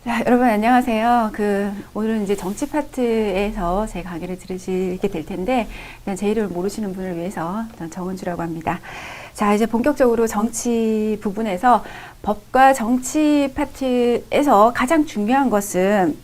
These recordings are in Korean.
자, 여러분 안녕하세요. 오늘은 이제 정치 파트에서 제 강의를 들으시게 될 텐데, 일단 제 이름을 모르시는 분을 위해서 정은주라고 합니다. 자, 이제 본격적으로 정치 부분에서 법과 정치 파트에서 가장 중요한 것은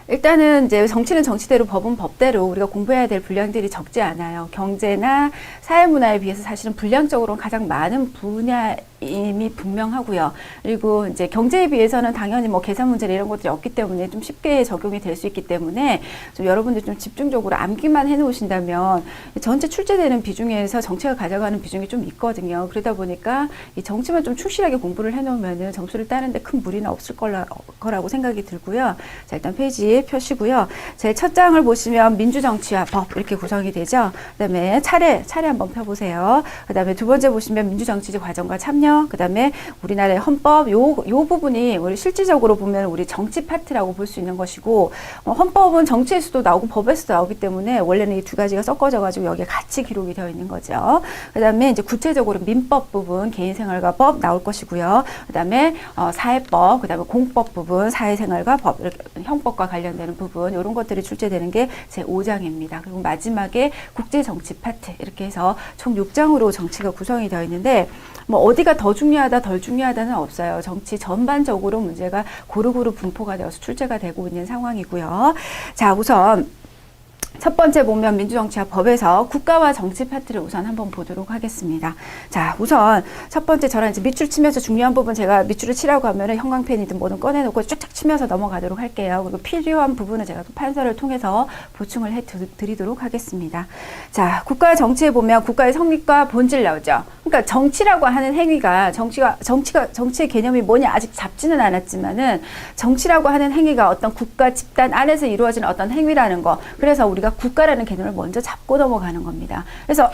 일단은 이제 정치는 정치대로 법은 법대로 우리가 공부해야 될 분량들이 적지 않아요. 경제나 사회문화에 비해서 사실은 분량적으로는 가장 많은 분야임이 분명하고요. 그리고 이제 경제에 비해서는 당연히 뭐 계산 문제 이런 것들이 없기 때문에 좀 쉽게 적용이 될 수 있기 때문에 좀 여러분들 좀 집중적으로 암기만 해 놓으신다면 전체 출제되는 비중에서 정치가 가져가는 비중이 좀 있거든요. 그러다 보니까 이 정치만 좀 충실하게 공부를 해 놓으면은 점수를 따는데 큰 무리는 없을 거라고 생각이 들고요. 자, 일단 페이지 펴시고요. 제 첫 장을 보시면 민주정치와 법 이렇게 구성이 되죠. 그다음에 차례 한번 펴보세요. 그다음에 두 번째 보시면 민주정치적 과정과 참여. 그다음에 우리나라의 헌법 요 부분이 우리 실질적으로 보면 우리 정치 파트라고 볼 수 있는 것이고 헌법은 정치에서도 나오고 법에서도 나오기 때문에 원래는 이 두 가지가 섞어져 가지고 여기에 같이 기록이 되어 있는 거죠. 그다음에 이제 구체적으로 민법 부분 개인생활과 법 나올 것이고요. 그다음에 사회법, 그다음에 공법 부분 사회생활과 법 이렇게 형법과 관련되는 부분 이런 것들이 출제되는 게 제 5장입니다. 그리고 마지막에 국제정치 파트 이렇게 해서 총 6장으로 정치가 구성이 되어 있는데 뭐 어디가 더 중요하다 덜 중요하다는 없어요. 정치 전반적으로 문제가 고루고루 분포가 되어서 출제가 되고 있는 상황이고요. 자, 우선 첫 번째 보면 민주정치와 법에서 국가와 정치 파트를 우선 한번 보도록 하겠습니다. 자, 우선 첫 번째 저랑 이제 밑줄 치면서 중요한 부분 제가 밑줄을 치라고 하면은 형광펜이든 뭐든 꺼내놓고 쫙쫙 치면서 넘어가도록 할게요. 그리고 필요한 부분은 제가 또 판서를 통해서 보충을 해 드리도록 하겠습니다. 자, 국가 정치에 보면 국가의 성립과 본질 나오죠. 그러니까 정치라고 하는 행위가 정치의 개념이 뭐냐 아직 잡지는 않았지만은 정치라고 하는 행위가 어떤 국가 집단 안에서 이루어지는 어떤 행위라는 거. 그래서 우리가 국가라는 개념을 먼저 잡고 넘어가는 겁니다. 그래서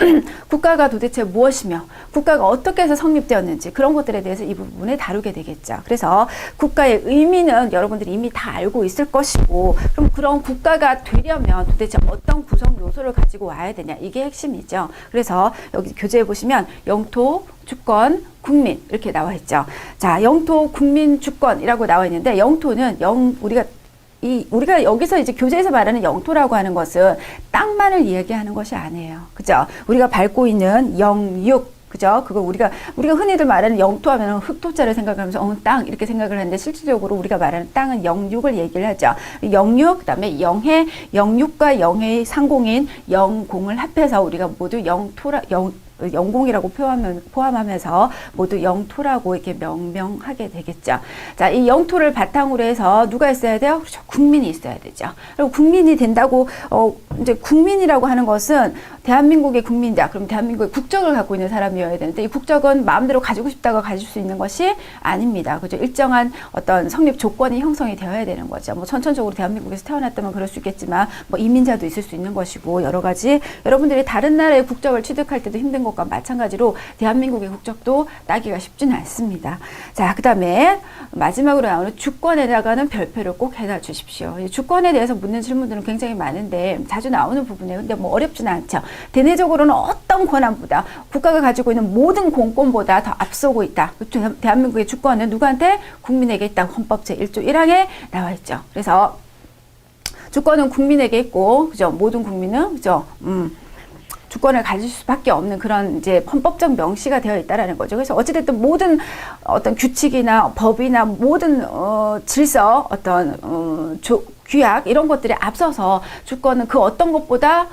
국가가 도대체 무엇이며 국가가 어떻게 해서 성립되었는지 그런 것들에 대해서 이 부분에 다루게 되겠죠. 그래서 국가의 의미는 여러분들이 이미 다 알고 있을 것이고 그럼 그런 국가가 되려면 도대체 어떤 구성 요소를 가지고 와야 되냐 이게 핵심이죠. 그래서 여기 교재에 보시면 영토, 주권, 국민 이렇게 나와 있죠. 자, 영토, 국민, 주권이라고 나와 있는데 영토는 우리가 여기서 이제 교재에서 말하는 영토라고 하는 것은 땅만을 이야기하는 것이 아니에요. 그죠? 우리가 밟고 있는 영육, 그죠? 그거 우리가 흔히들 말하는 영토 하면 흑토자를 생각하면서 땅 이렇게 생각을 하는데 실질적으로 우리가 말하는 땅은 영육을 얘기를 하죠. 영육, 그다음에 영해, 영육과 영해의 상공인 영공을 합해서 우리가 모두 영공이라고 포함하면서 모두 영토라고 이렇게 명명하게 되겠죠. 자, 이 영토를 바탕으로 해서 누가 있어야 돼요? 그렇죠. 국민이 있어야 되죠. 그리고 국민이 된다고, 이제 국민이라고 하는 것은 대한민국의 국민이다. 그럼 대한민국의 국적을 갖고 있는 사람이어야 되는데 이 국적은 마음대로 가지고 싶다고 가질 수 있는 것이 아닙니다. 그죠? 일정한 어떤 성립 조건이 형성이 되어야 되는 거죠. 뭐 선천적으로 대한민국에서 태어났다면 그럴 수 있겠지만 뭐 이민자도 있을 수 있는 것이고 여러 가지 여러분들이 다른 나라의 국적을 취득할 때도 힘든 것과 마찬가지로 대한민국의 국적도 따기가 쉽지는 않습니다. 자, 그 다음에 마지막으로 나오는 주권에다가는 별표를 꼭 해놔 주십시오. 이 주권에 대해서 묻는 질문들은 굉장히 많은데 자주 나오는 부분이에요. 근데 뭐 어렵지는 않죠. 대내적으로는 어떤 권한보다 국가가 가지고 있는 모든 공권보다 더 앞서고 있다. 대한민국의 주권은 누구한테? 국민에게 있다. 헌법 제1조 1항에 나와 있죠. 그래서 주권은 국민에게 있고, 그죠? 모든 국민은, 그죠? 주권을 가질 수밖에 없는 그런 이제 헌법적 명시가 되어 있다라는 거죠. 그래서 어찌됐든 모든 어떤 규칙이나 법이나 모든 질서 어떤 규약 이런 것들이 앞서서 주권은 그 어떤 것보다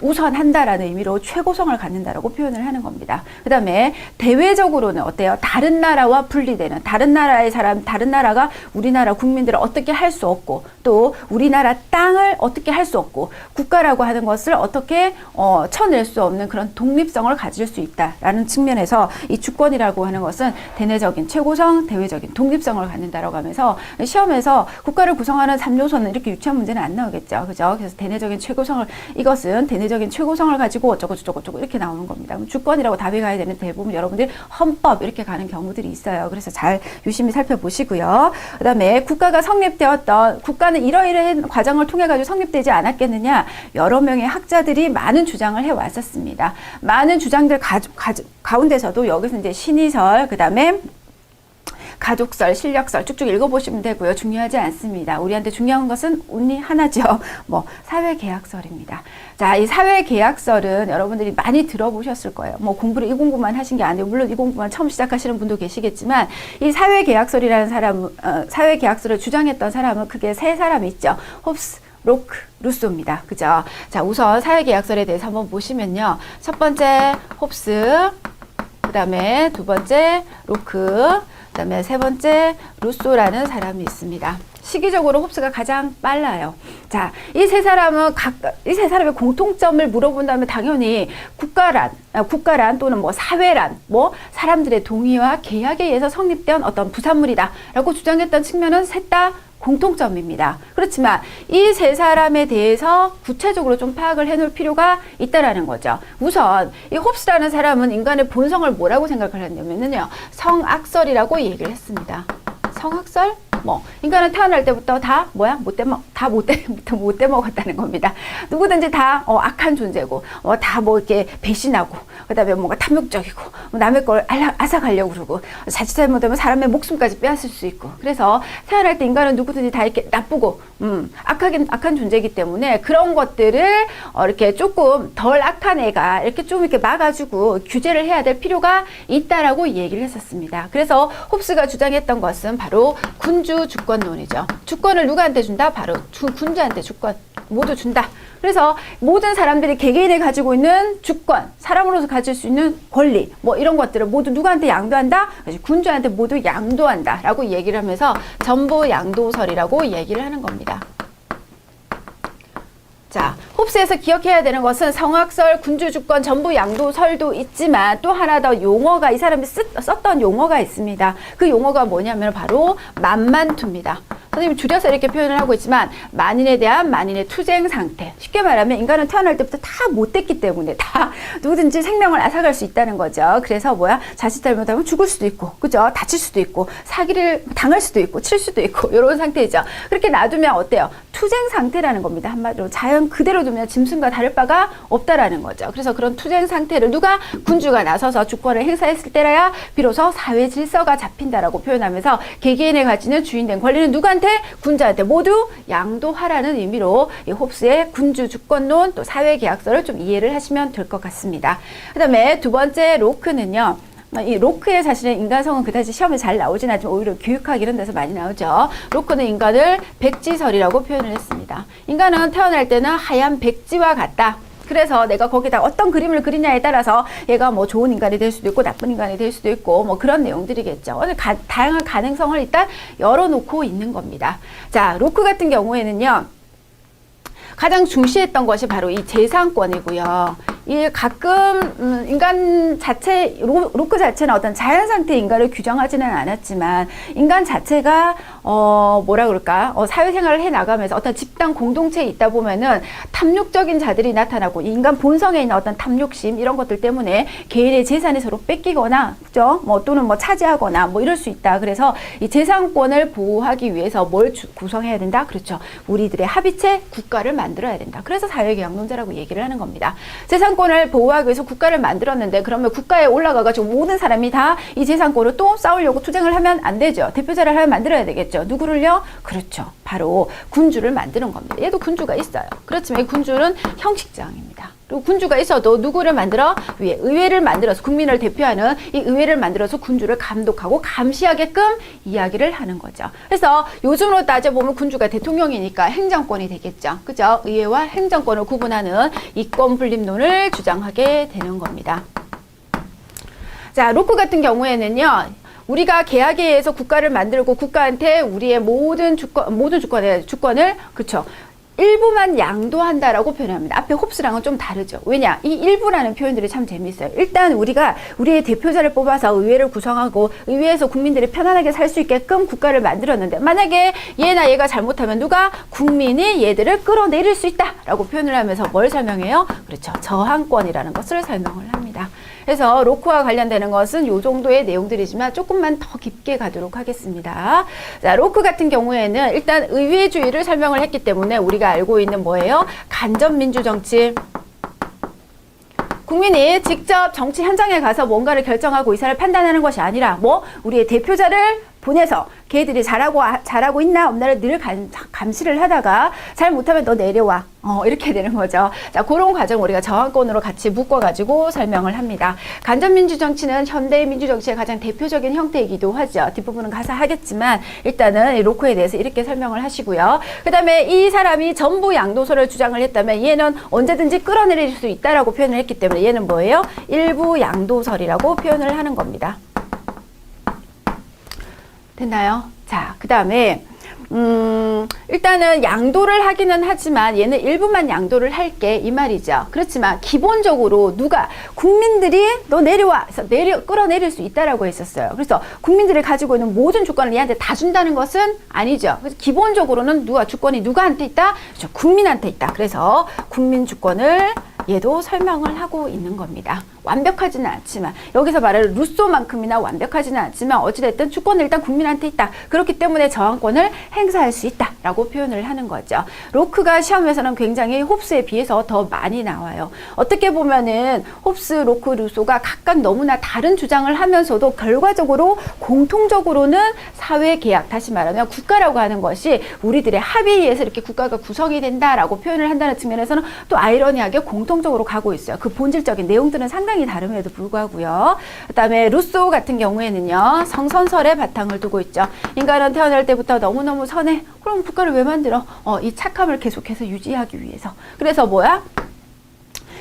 우선한다라는 의미로 최고성을 갖는다라고 표현을 하는 겁니다. 그 다음에 대외적으로는 어때요? 다른 나라와 분리되는 다른 나라의 사람, 다른 나라가 우리나라 국민들을 어떻게 할 수 없고 또 우리나라 땅을 어떻게 할 수 없고 국가라고 하는 것을 어떻게 쳐낼 수 없는 그런 독립성을 가질 수 있다라는 측면에서 이 주권이라고 하는 것은 대내적인 최고성, 대외적인 독립성을 갖는다라고 하면서 시험에서 국가를 구성하는 3요소는 이렇게 유치한 문제는 안 나오겠죠. 그죠? 그래서 대내적인 최고성을, 이것은 대내적인 최고성을 가지고 어쩌고 이렇게 나오는 겁니다. 주권이라고 답이 가야 되는 대부분 여러분들이 헌법 이렇게 가는 경우들이 있어요. 그래서 잘 유심히 살펴보시고요. 그 다음에 국가가 성립되었던, 국가는 이러이러한 과정을 통해 가지고 성립되지 않았겠느냐. 여러 명의 학자들이 많은 주장을 해왔었습니다. 많은 주장들 가운데서도 여기서 이제 신의설, 그 다음에 가족설, 실력설 쭉쭉 읽어보시면 되고요. 중요하지 않습니다. 우리한테 중요한 것은 only 하나죠. 뭐 사회계약설입니다. 자, 이 사회계약설은 여러분들이 많이 들어보셨을 거예요. 뭐 공부를 이 공부만 하신 게 아니고 물론 이 공부만 처음 시작하시는 분도 계시겠지만 이 사회계약설이라는 사회계약설을 주장했던 사람은 크게 세 사람이 있죠. 홉스, 로크, 루소입니다. 그죠? 자, 우선 사회계약설에 대해서 한번 보시면요. 첫 번째 홉스, 그 다음에 두 번째 로크, 그 다음에 세 번째 루소라는 사람이 있습니다. 시기적으로 홉스가 가장 빨라요. 자, 이 세 사람의 공통점을 물어본다면 당연히 국가란 또는 뭐 사회란, 뭐 사람들의 동의와 계약에 의해서 성립된 어떤 부산물이다라고 주장했던 측면은 셋 다 공통점입니다. 그렇지만 이 세 사람에 대해서 구체적으로 좀 파악을 해놓을 필요가 있다라는 거죠. 우선 이 홉스라는 사람은 인간의 본성을 뭐라고 생각을 했냐면요, 성악설이라고 얘기를 했습니다. 성악설? 뭐 인간은 태어날 때부터 다 뭐야? 못돼 먹었다는 겁니다. 누구든지 다 악한 존재고 다 뭐 이렇게 배신하고 그다음에 뭔가 탐욕적이고 남의 걸 앗아가려고 그러고 자칫 잘못하면 사람의 목숨까지 빼앗을 수 있고, 그래서 태어날 때 인간은 누구든지 다 이렇게 나쁘고 악한 존재이기 때문에 그런 것들을 이렇게 조금 덜 악한 애가 이렇게 좀 이렇게 막아주고 규제를 해야 될 필요가 있다라고 얘기를 했었습니다. 그래서 홉스가 주장했던 것은 바로 군주 주권론이죠. 주권을 누구한테 준다? 바로 군주한테 주권 모두 준다. 그래서 모든 사람들이 개개인이 가지고 있는 주권, 사람으로서 가질 수 있는 권리, 뭐 이런 것들을 모두 누구한테 양도한다? 군주한테 모두 양도한다 라고 얘기를 하면서 전부양도설이라고 얘기를 하는 겁니다. 자, 홉스에서 기억해야 되는 것은 성악설, 군주주권, 전부양도설도 있지만 또 하나 더 용어가, 이 사람이 썼던 용어가 있습니다. 그 용어가 뭐냐면 바로 만만투입니다. 선생님이 줄여서 이렇게 표현을 하고 있지만 만인에 대한 만인의 투쟁 상태. 쉽게 말하면 인간은 태어날 때부터 다 못됐기 때문에 다 누구든지 생명을 앗아갈 수 있다는 거죠. 그래서 뭐야? 자칫 잘못하면 죽을 수도 있고, 그죠? 다칠 수도 있고, 사기를 당할 수도 있고, 칠 수도 있고, 이런 상태이죠. 그렇게 놔두면 어때요? 투쟁 상태라는 겁니다. 한마디로 자연 그대로 두면 짐승과 다를 바가 없다라는 거죠. 그래서 그런 투쟁 상태를 누가? 군주가 나서서 주권을 행사했을 때라야 비로소 사회 질서가 잡힌다라고 표현하면서 개개인이 가지는 주인된 권리는 누구한테? 군주한테 모두 양도하라는 의미로 이 홉스의 군주 주권론 또 사회계약설을 좀 이해를 하시면 될 것 같습니다. 그 다음에 두 번째 로크는요. 이 로크의 사실은 인간성은 그다지 시험에 잘 나오진 않지만 오히려 교육학 이런 데서 많이 나오죠. 로크는 인간을 백지설이라고 표현을 했습니다. 인간은 태어날 때는 하얀 백지와 같다. 그래서 내가 거기다 어떤 그림을 그리냐에 따라서 얘가 뭐 좋은 인간이 될 수도 있고 나쁜 인간이 될 수도 있고 뭐 그런 내용들이겠죠. 다양한 가능성을 일단 열어놓고 있는 겁니다. 자, 로크 같은 경우에는요. 가장 중시했던 것이 바로 이 재산권이고요. 이 가끔 인간 자체, 로크 자체는 어떤 자연 상태의 인간을 규정하지는 않았지만 인간 자체가 뭐라 그럴까? 사회생활을 해 나가면서 어떤 집단 공동체에 있다 보면은 탐욕적인 자들이 나타나고 인간 본성에 있는 어떤 탐욕심 이런 것들 때문에 개인의 재산이 서로 뺏기거나, 그죠? 뭐 또는 뭐 차지하거나 뭐 이럴 수 있다. 그래서 이 재산권을 보호하기 위해서 뭘 구성해야 된다? 그렇죠. 우리들의 합의체 국가를 만들어야 된다. 그래서 사회계약론자라고 얘기를 하는 겁니다. 재산권을 보호하기 위해서 국가를 만들었는데 그러면 국가에 올라가가지고 모든 사람이 다 이 재산권을 또 싸우려고 투쟁을 하면 안 되죠. 대표자를 하나 만들어야 되겠죠. 누구를요? 그렇죠. 바로 군주를 만드는 겁니다. 얘도 군주가 있어요. 그렇지만 이 군주는 형식장입니다. 그리고 군주가 있어도 누구를 만들어? 위에 의회를 만들어서 국민을 대표하는 이 의회를 만들어서 군주를 감독하고 감시하게끔 이야기를 하는 거죠. 그래서 요즘으로 따져보면 군주가 대통령이니까 행정권이 되겠죠. 그죠? 의회와 행정권을 구분하는 이권 분립론을 주장하게 되는 겁니다. 자, 로크 같은 경우에는요. 우리가 계약에 의해서 국가를 만들고 국가한테 우리의 모든 주권을 그렇죠. 일부만 양도한다라고 표현합니다. 앞에 홉스랑은 좀 다르죠. 왜냐? 이 일부라는 표현들이 참 재미있어요. 일단 우리가 우리의 대표자를 뽑아서 의회를 구성하고 의회에서 국민들이 편안하게 살 수 있게끔 국가를 만들었는데 만약에 얘나 얘가 잘못하면 누가? 국민이 얘들을 끌어내릴 수 있다라고 표현을 하면서 뭘 설명해요? 그렇죠. 저항권이라는 것을 설명을 합니다. 그래서 로크와 관련되는 것은 이 정도의 내용들이지만 조금만 더 깊게 가도록 하겠습니다. 자, 로크 같은 경우에는 일단 의회주의를 설명을 했기 때문에 우리가 알고 있는 뭐예요? 간접민주정치. 국민이 직접 정치 현장에 가서 뭔가를 결정하고 의사를 판단하는 것이 아니라 뭐 우리의 대표자를 보내서 걔들이 잘하고 있나 없나를 늘 감시를 하다가 잘 못하면 너 내려와. 이렇게 되는 거죠. 자, 그런 과정 우리가 저항권으로 같이 묶어가지고 설명을 합니다. 간접민주정치는 현대의 민주정치의 가장 대표적인 형태이기도 하죠. 뒷부분은 가서 하겠지만 일단은 이 로크에 대해서 이렇게 설명을 하시고요. 그 다음에 이 사람이 전부 양도소를 주장을 했다면 얘는 언제든지 끌어내릴 수 있다라고 표현을 했기 때문에 얘는 뭐예요? 일부 양도설이라고 표현을 하는 겁니다. 됐나요? 자, 그 다음에 일단은 양도를 하기는 하지만 얘는 일부만 양도를 할게 이 말이죠. 그렇지만 기본적으로 국민들이 너 내려와 해서 끌어내릴 수 있다라고 했었어요. 그래서 국민들이 가지고 있는 모든 주권을 얘한테 다 준다는 것은 아니죠. 그래서 기본적으로는 주권이 누구한테 있다? 그렇죠. 국민한테 있다. 그래서 국민 주권을 얘도 설명을 하고 있는 겁니다. 완벽하지는 않지만 여기서 말하는 루소만큼이나 완벽하지는 않지만 어찌됐든 주권은 일단 국민한테 있다. 그렇기 때문에 저항권을 행사할 수 있다라고 표현을 하는 거죠. 로크가 시험에서는 굉장히 홉스에 비해서 더 많이 나와요. 어떻게 보면은 홉스, 로크, 루소가 각각 너무나 다른 주장을 하면서도 결과적으로 공통적으로는 사회계약, 다시 말하면 국가라고 하는 것이 우리들의 합의에 의해서 이렇게 국가가 구성이 된다라고 표현을 한다는 측면에서는 또 아이러니하게 공통적으로 가고 있어요. 그 본질적인 내용들은 상당히 다름에도 불구하고요. 그 다음에 루소 같은 경우에는요. 성선설의 바탕을 두고 있죠. 인간은 태어날 때부터 너무너무 선해. 그럼 국가를 왜 만들어? 이 착함을 계속해서 유지하기 위해서. 그래서 뭐야?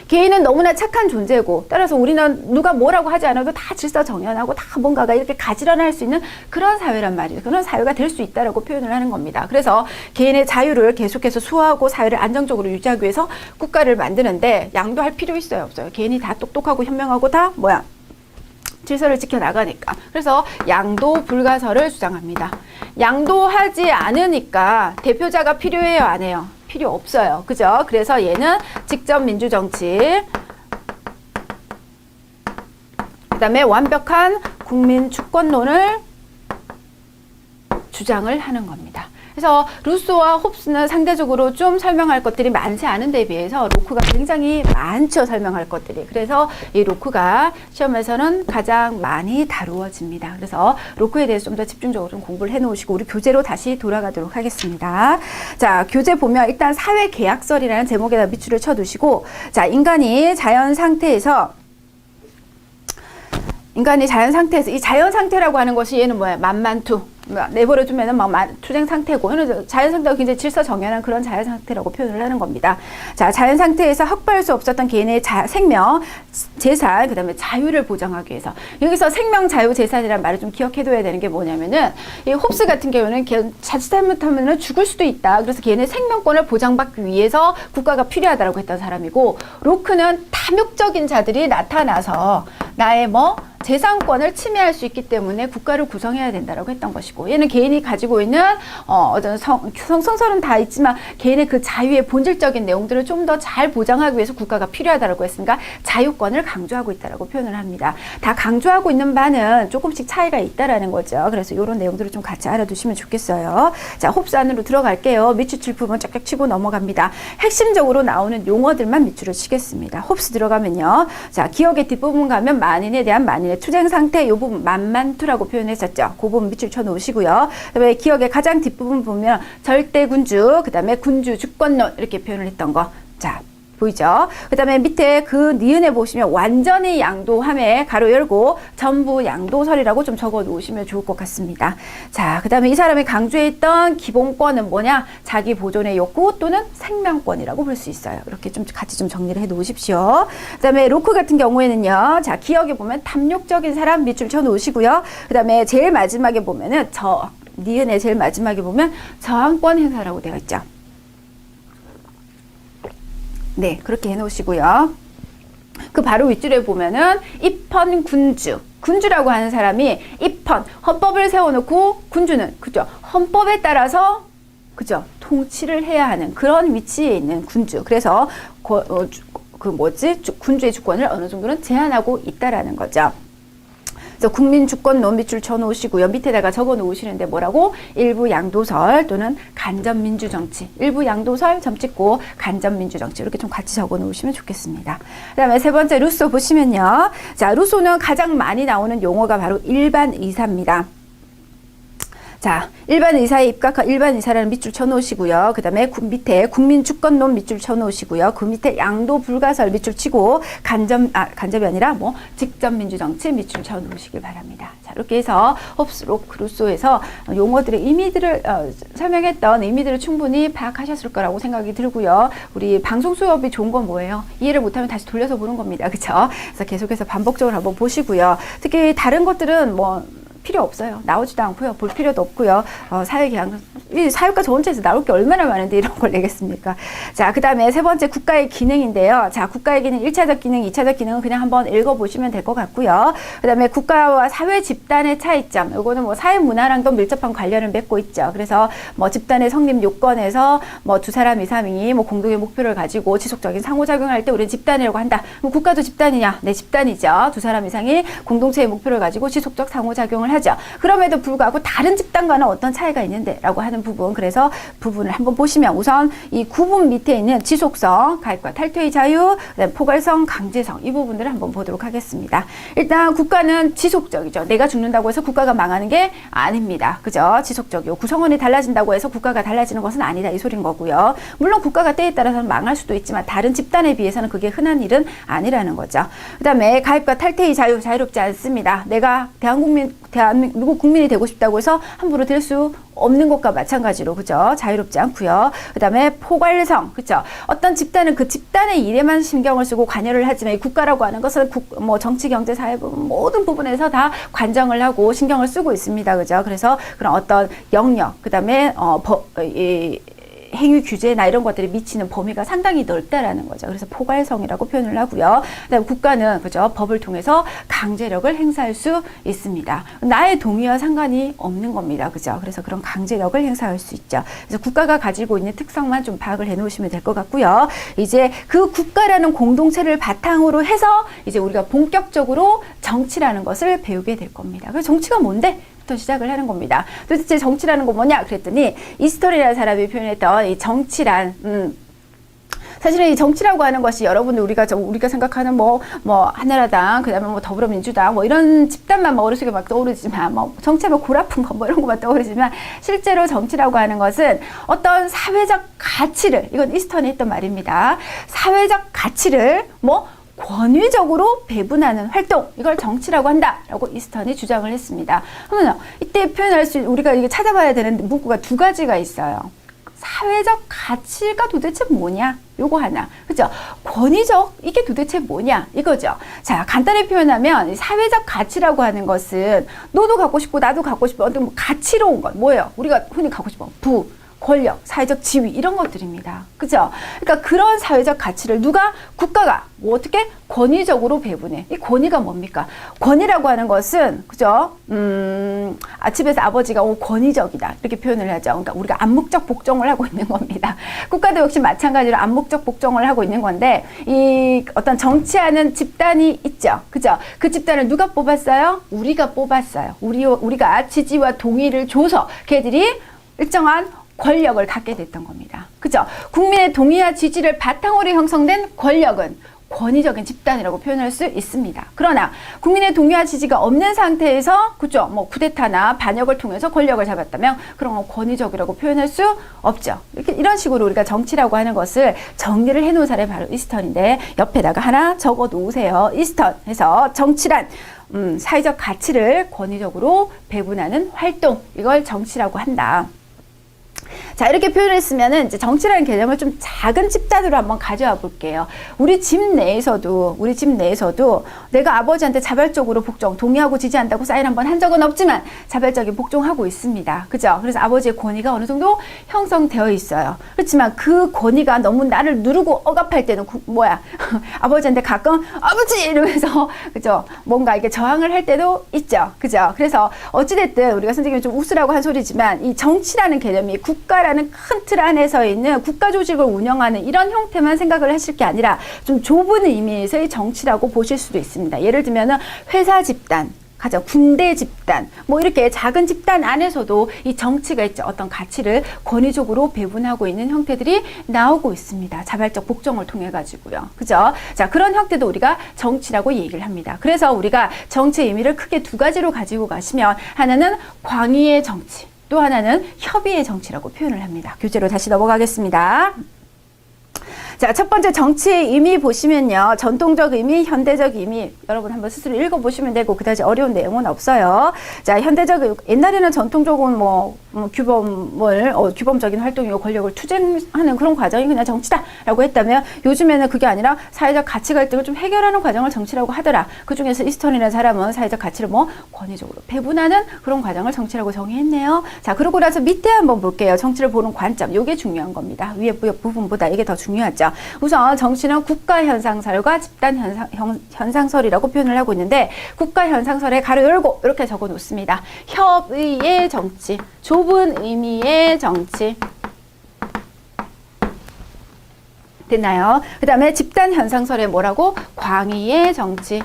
개인은 너무나 착한 존재고 따라서 우리는 누가 뭐라고 하지 않아도 다 질서정연하고 다 뭔가가 이렇게 가지런할 수 있는 그런 사회란 말이죠. 그런 사회가 될 수 있다라고 표현을 하는 겁니다. 그래서 개인의 자유를 계속해서 수호하고 사회를 안정적으로 유지하기 위해서 국가를 만드는데 양도할 필요 있어요? 없어요? 개인이 다 똑똑하고 현명하고 다 질서를 지켜나가니까. 그래서 양도 불가설을 주장합니다. 양도하지 않으니까 대표자가 필요해요? 안 해요? 필요 없어요. 그죠? 그래서 얘는 직접 민주정치, 그 다음에 완벽한 국민 주권론을 주장을 하는 겁니다. 그래서 루소와 홉스는 상대적으로 좀 설명할 것들이 많지 않은 데 비해서 로크가 굉장히 많죠. 설명할 것들이. 그래서 이 로크가 시험에서는 가장 많이 다루어집니다. 그래서 로크에 대해서 좀 더 집중적으로 좀 공부를 해놓으시고 우리 교재로 다시 돌아가도록 하겠습니다. 자, 교재 보면 일단 사회계약설이라는 제목에다 밑줄을 쳐두시고 자, 인간이 자연 상태에서 이 자연 상태라고 하는 것이 얘는 뭐야? 만만투. 내버려 두면은 투쟁 상태고, 자연 상태가 굉장히 질서정연한 그런 자연 상태라고 표현을 하는 겁니다. 자, 자연 상태에서 확보할 수 없었던 개인의 생명, 재산, 그 다음에 자유를 보장하기 위해서. 여기서 생명, 자유, 재산이라는 말을 좀 기억해둬야 되는 게 뭐냐면은, 이 홉스 같은 경우는 자칫 잘못하면은 죽을 수도 있다. 그래서 개인의 생명권을 보장받기 위해서 국가가 필요하다고 했던 사람이고, 로크는 탐욕적인 자들이 나타나서 나의 재산권을 침해할 수 있기 때문에 국가를 구성해야 된다라고 했던 것이고 얘는 개인이 가지고 있는 어떤 성설은 다 있지만 개인의 그 자유의 본질적인 내용들을 좀 더 잘 보장하기 위해서 국가가 필요하다라고 했으니까 자유권을 강조하고 있다라고 표현을 합니다. 다 강조하고 있는 바는 조금씩 차이가 있다라는 거죠. 그래서 이런 내용들을 좀 같이 알아두시면 좋겠어요. 자, 홉스 안으로 들어갈게요. 밑줄 칠 부분 쫙쫙 치고 넘어갑니다. 핵심적으로 나오는 용어들만 밑줄을 치겠습니다. 홉스 들어가면요. 자, 기억의 뒷부분 가면 만인에 대한 만인의 투쟁 상태, 이 부분 만만투라고 표현했었죠. 그 부분 밑줄 쳐 놓으시고요. 그다음에 기억의 가장 뒷부분 보면 절대군주, 그다음에 군주 주권론 이렇게 표현을 했던 거. 자, 보이죠? 그 다음에 밑에 그 니은에 보시면 완전히 양도함에 가로 열고 전부 양도설이라고 좀 적어 놓으시면 좋을 것 같습니다. 자, 그 다음에 이 사람이 강조했던 기본권은 뭐냐? 자기 보존의 욕구 또는 생명권이라고 볼 수 있어요. 이렇게 좀 같이 좀 정리를 해 놓으십시오. 그 다음에 로크 같은 경우에는요. 자, 기억에 보면 탐욕적인 사람 밑줄 쳐 놓으시고요. 그 다음에 제일 마지막에 보면은 니은의 제일 마지막에 보면 저항권 행사라고 되어 있죠. 네, 그렇게 해놓으시고요. 그 바로 윗줄에 보면은 입헌 군주. 군주라고 하는 사람이 입헌, 헌법을 세워놓고 군주는, 그죠? 헌법에 따라서, 그죠? 통치를 해야 하는 그런 위치에 있는 군주. 그래서, 군주의 주권을 어느 정도는 제한하고 있다라는 거죠. 그래서 국민 주권론 밑줄 쳐 놓으시고요. 밑에다가 적어 놓으시는데 뭐라고? 일부 양도설 또는 간접 민주정치. 일부 양도설 점 찍고 간접 민주정치. 이렇게 좀 같이 적어 놓으시면 좋겠습니다. 그 다음에 세 번째 루소 보시면요. 자, 루소는 가장 많이 나오는 용어가 바로 일반 의사입니다. 자, 일반 의사에 입각한 일반 의사라는 밑줄 쳐놓으시고요. 그 다음에 밑에 국민주권론 밑줄 쳐놓으시고요. 그 밑에 양도 불가설 밑줄 치고 간접이 아니라 뭐 직접민주정치 밑줄 쳐놓으시길 바랍니다. 자, 이렇게 해서 홉스록 루소에서 용어들의 의미들을 설명했던 의미들을 충분히 파악하셨을 거라고 생각이 들고요. 우리 방송 수업이 좋은 건 뭐예요? 이해를 못하면 다시 돌려서 보는 겁니다. 그렇죠? 그래서 계속해서 반복적으로 한번 보시고요. 특히 다른 것들은 뭐 필요 없어요. 나오지도 않고요. 볼 필요도 없고요. 사회계약, 이 사회과 전체에서 나올 게 얼마나 많은데 이런 걸 내겠습니까? 자, 그 다음에 세 번째 국가의 기능인데요. 자, 국가의 기능, 1차적 기능, 2차적 기능은 그냥 한번 읽어보시면 될 것 같고요. 그 다음에 국가와 사회 집단의 차이점. 요거는 뭐 사회 문화랑도 밀접한 관련을 맺고 있죠. 그래서 뭐 집단의 성립 요건에서 뭐 두 사람 이상이 뭐 공동의 목표를 가지고 지속적인 상호작용할 때 우리는 집단이라고 한다. 그럼 국가도 집단이냐? 네, 집단이죠. 두 사람 이상이 공동체의 목표를 가지고 지속적 상호작용을 하죠. 그럼에도 불구하고 다른 집단과는 어떤 차이가 있는데 라고 하는 부분, 그래서 부분을 한번 보시면 우선 이 구분 밑에 있는 지속성, 가입과 탈퇴의 자유, 그다음에 포괄성, 강제성 이 부분들을 한번 보도록 하겠습니다. 일단 국가는 지속적이죠. 내가 죽는다고 해서 국가가 망하는 게 아닙니다. 그죠? 지속적이고 구성원이 달라진다고 해서 국가가 달라지는 것은 아니다 이 소린 거고요. 물론 국가가 때에 따라서는 망할 수도 있지만 다른 집단에 비해서는 그게 흔한 일은 아니라는 거죠. 그다음에 가입과 탈퇴의 자유, 자유롭지 않습니다. 내가 대한민국 국민이 되고 싶다고 해서 함부로 될 수 없는 것과 마찬가지로, 그죠? 자유롭지 않고요. 그 다음에 포괄성, 그죠? 어떤 집단은 그 집단의 일에만 신경을 쓰고 관여를 하지만 이 국가라고 하는 것은 뭐 정치, 경제, 사회 부분 모든 부분에서 다 관정을 하고 신경을 쓰고 있습니다, 그죠? 그래서 그런 어떤 영역, 그 다음에 행위 규제나 이런 것들이 미치는 범위가 상당히 넓다라는 거죠. 그래서 포괄성이라고 표현을 하고요. 그다음에 국가는 그죠? 법을 통해서 강제력을 행사할 수 있습니다. 나의 동의와 상관이 없는 겁니다. 그죠? 그래서 그런 강제력을 행사할 수 있죠. 그래서 국가가 가지고 있는 특성만 좀 파악을 해 놓으시면 될 것 같고요. 이제 그 국가라는 공동체를 바탕으로 해서 이제 우리가 본격적으로 정치라는 것을 배우게 될 겁니다. 그래서 정치가 뭔데? 부터 시작을 하는 겁니다. 도대체 정치라는 건 뭐냐? 그랬더니 이스토리라는 사람이 표현했던 이 정치란 사실은 이 정치라고 하는 것이 여러분들 우리가 생각하는 뭐 한나라당, 그다음에 뭐 더불어민주당 뭐 이런 집단만 머릿속에 막 떠오르지만 뭐 정치하면 골 아픈 거 뭐 이런 것만 떠오르지만 실제로 정치라고 하는 것은 어떤 사회적 가치를, 이건 이스턴이 했던 말입니다. 사회적 가치를 뭐 권위적으로 배분하는 활동, 이걸 정치라고 한다라고 이스턴이 주장을 했습니다. 그러면 이때 표현할 수 우리가 이게 찾아봐야 되는 문구가 두 가지가 있어요. 사회적 가치가 도대체 뭐냐? 요거 하나. 그죠? 권위적, 이게 도대체 뭐냐? 이거죠. 자, 간단히 표현하면 사회적 가치라고 하는 것은 너도 갖고 싶고 나도 갖고 싶고 어떤 가치로운 것, 뭐예요? 우리가 흔히 갖고 싶어. 부, 권력, 사회적 지위 이런 것들입니다. 그죠? 그러니까 그런 사회적 가치를 국가가 뭐 어떻게 권위적으로 배분해. 이 권위가 뭡니까? 권위라고 하는 것은 그죠? 집에서 아버지가 권위적이다 이렇게 표현을 하죠. 그러니까 우리가 암묵적 복종을 하고 있는 겁니다. 국가도 역시 마찬가지로 암묵적 복종을 하고 있는 건데 이 어떤 정치하는 집단이 있죠. 그죠? 그 집단을 누가 뽑았어요? 우리가 뽑았어요. 우리가 지지와 동의를 줘서 걔들이 일정한 권력을 갖게 됐던 겁니다. 그죠? 국민의 동의와 지지를 바탕으로 형성된 권력은 권위적인 집단이라고 표현할 수 있습니다. 그러나 국민의 동의와 지지가 없는 상태에서 그죠? 뭐 쿠데타나 반역을 통해서 권력을 잡았다면 그런 건 권위적이라고 표현할 수 없죠. 이런 식으로 우리가 정치라고 하는 것을 정리를 해놓은 사람이 바로 이스턴인데 옆에다가 하나 적어 놓으세요. 이스턴 해서 정치란 사회적 가치를 권위적으로 배분하는 활동, 이걸 정치라고 한다. 자, 이렇게 표현했으면은 이제 정치라는 개념을 좀 작은 집단으로 한번 가져와 볼게요. 우리 집 내에서도 내가 아버지한테 자발적으로 복종, 동의하고 지지한다고 사인 한번 한 적은 없지만 자발적인 복종하고 있습니다. 그죠? 그래서 아버지의 권위가 어느 정도 형성되어 있어요. 그렇지만 그 권위가 너무 나를 누르고 억압할 때는 아버지한테 가끔 아버지 이러면서 그죠? 뭔가 이게 저항을 할 때도 있죠. 그죠? 그래서 어찌됐든 우리가 선생님이 좀 웃으라고 한 소리지만 이 정치라는 개념이 국가라는 큰 틀 안에서 있는 국가 조직을 운영하는 이런 형태만 생각을 하실 게 아니라 좀 좁은 의미에서의 정치라고 보실 수도 있습니다. 예를 들면은 회사 집단, 군대 집단, 뭐 이렇게 작은 집단 안에서도 이 정치가 있죠. 어떤 가치를 권위적으로 배분하고 있는 형태들이 나오고 있습니다. 자발적 복종을 통해 가지고요. 그죠? 자, 그런 형태도 우리가 정치라고 얘기를 합니다. 그래서 우리가 정치의 의미를 크게 두 가지로 가지고 가시면 하나는 광의의 정치. 또 하나는 협의의 정치라고 표현을 합니다. 교재로 다시 넘어가겠습니다. 자, 첫 번째 정치의 의미 보시면요. 전통적 의미, 현대적 의미. 여러분 한번 스스로 읽어보시면 되고 그다지 어려운 내용은 없어요. 자, 현대적, 옛날에는 전통적인 규범적인 활동이고 권력을 투쟁하는 그런 과정이 그냥 정치다라고 했다면 요즘에는 그게 아니라 사회적 가치 갈등을 좀 해결하는 과정을 정치라고 하더라. 그 중에서 이스턴이라는 사람은 사회적 가치를 권위적으로 배분하는 그런 과정을 정치라고 정의했네요. 자, 그러고 나서 밑에 한번 볼게요. 정치를 보는 관점. 이게 중요한 겁니다. 위에 부분보다 이게 더 중요하죠. 우선 정치는 국가 현상설과 집단 현상설이라고 표현을 하고 있는데 국가 현상설에 가로 열고 이렇게 적어 놓습니다. 협의의 정치, 좁은 의미의 정치. 됐나요? 그 다음에 집단 현상설에 뭐라고? 광의의 정치,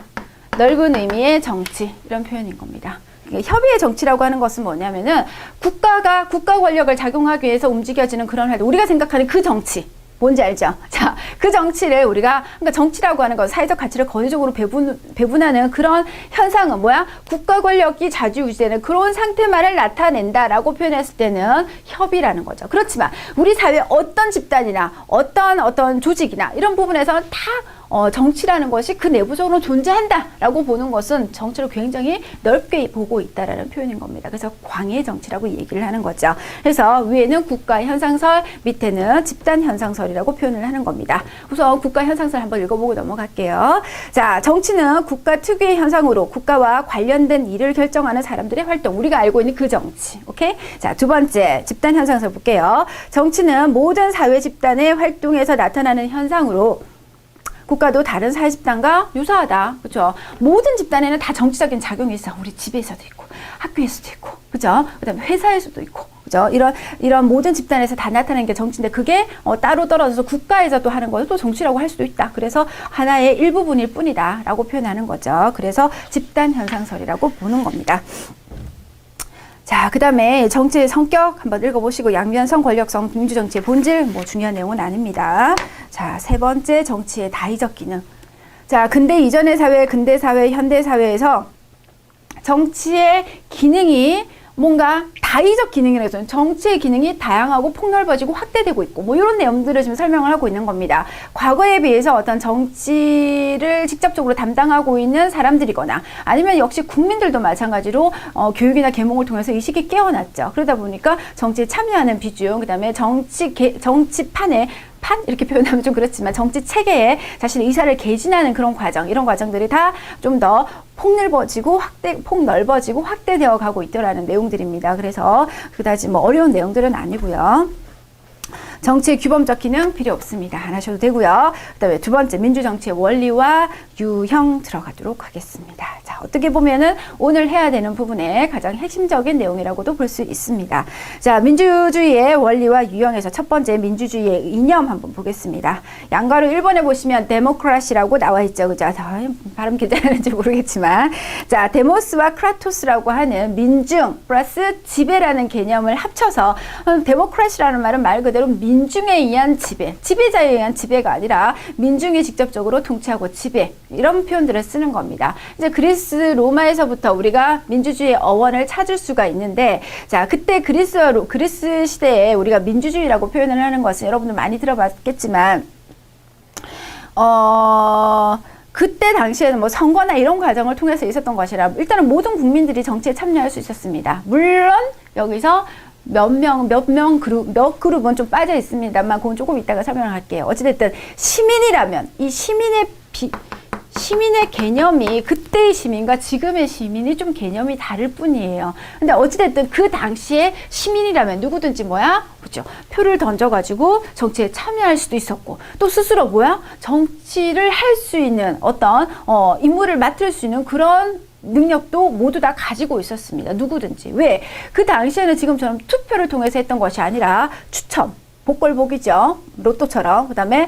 넓은 의미의 정치 이런 표현인 겁니다. 협의의 정치라고 하는 것은 뭐냐면은 국가 권력을 작용하기 위해서 움직여지는 그런 활동, 우리가 생각하는 그 정치 뭔지 알죠? 자, 그 정치를 그러니까 정치라고 하는 건 사회적 가치를 권위적으로 배분하는 그런 현상은 뭐야? 국가 권력이 좌지우지되는 그런 상태만을 나타낸다라고 표현했을 때는 협의라는 거죠. 그렇지만 우리 사회 어떤 집단이나 어떤 조직이나 이런 부분에서 다 정치라는 것이 그 내부적으로 존재한다라고 보는 것은 정치를 굉장히 넓게 보고 있다라는 표현인 겁니다. 그래서 광의 정치라고 얘기를 하는 거죠. 그래서 위에는 국가 현상설, 밑에는 집단 현상설이라고 표현을 하는 겁니다. 우선 국가 현상설 한번 읽어보고 넘어갈게요. 자, 정치는 국가 특유의 현상으로 국가와 관련된 일을 결정하는 사람들의 활동, 우리가 알고 있는 그 정치. 오케이? 자, 두 번째 집단 현상설 볼게요. 정치는 모든 사회 집단의 활동에서 나타나는 현상으로 국가도 다른 사회 집단과 유사하다. 그렇죠? 모든 집단에는 다 정치적인 작용이 있어. 우리 집에서도 있고, 학교에서도 있고, 그렇죠? 그다음에 회사에서도 있고, 그렇죠? 이런 모든 집단에서 다 나타나는 게 정치인데 그게 따로 떨어져서 국가에서 또 하는 것도 정치라고 할 수도 있다. 그래서 하나의 일부분일 뿐이다라고 표현하는 거죠. 그래서 집단 현상설이라고 보는 겁니다. 자, 그 다음에 정치의 성격 한번 읽어보시고 양면성, 권력성, 민주정치의 본질 중요한 내용은 아닙니다. 자, 세 번째 정치의 다의적 기능. 자, 근대 이전의 사회, 근대 사회, 현대 사회에서 정치의 기능이 뭔가 다의적 기능이라고 해서 정치의 기능이 다양하고 폭넓어지고 확대되고 있고 이런 내용들을 지금 설명을 하고 있는 겁니다. 과거에 비해서 어떤 정치를 직접적으로 담당하고 있는 사람들이거나 아니면 역시 국민들도 마찬가지로 교육이나 계몽을 통해서 의식이 깨어났죠. 그러다 보니까 정치에 참여하는 비중, 그다음에 정치판에 이렇게 표현하면 좀 그렇지만 정치 체계에 자신의 의사를 개진하는 그런 과정, 이런 과정들이 다 좀 더 폭넓어지고 확대되어 가고 있더라는 내용들입니다. 그래서 그다지 어려운 내용들은 아니고요. 정치의 규범적 기능 필요 없습니다. 안 하셔도 되고요. 그다음에 두 번째 민주정치의 원리와 유형 들어가도록 하겠습니다. 자, 어떻게 보면은 오늘 해야 되는 부분의 가장 핵심적인 내용이라고도 볼 수 있습니다. 자, 민주주의의 원리와 유형에서 첫 번째 민주주의의 이념 한번 보겠습니다. 양가로 1번에 보시면 데모크라시라고 나와 있죠. 그죠? 발음 괜찮은지 모르겠지만 자, 데모스와 크라토스라고 하는 민중 플러스 지배라는 개념을 합쳐서 데모크라시라는 말은 말 그대로 민중에 의한 지배자에 의한 지배가 아니라 민중이 직접적으로 통치하고 지배, 이런 표현들을 쓰는 겁니다. 이제 그리스 로마에서부터 우리가 민주주의의 어원을 찾을 수가 있는데, 자, 그때 그리스 시대에 우리가 민주주의라고 표현을 하는 것은 여러분들 많이 들어봤겠지만, 그때 당시에는 선거나 이런 과정을 통해서 있었던 것이라 일단은 모든 국민들이 정치에 참여할 수 있었습니다. 물론 여기서 몇 그룹은 좀 빠져 있습니다만 그건 조금 이따가 설명을 할게요. 어찌됐든 시민이라면 이 시민의 개념이 그때의 시민과 지금의 시민이 좀 개념이 다를 뿐이에요. 근데 어찌됐든 그 당시에 시민이라면 누구든지 그렇죠? 표를 던져가지고 정치에 참여할 수도 있었고 또 스스로 정치를 할 수 있는 어떤 임무를 맡을 수 있는 그런 능력도 모두 다 가지고 있었습니다. 누구든지. 왜? 그 당시에는 지금처럼 투표를 통해서 했던 것이 아니라 추첨, 복걸복이죠. 로또처럼. 그다음에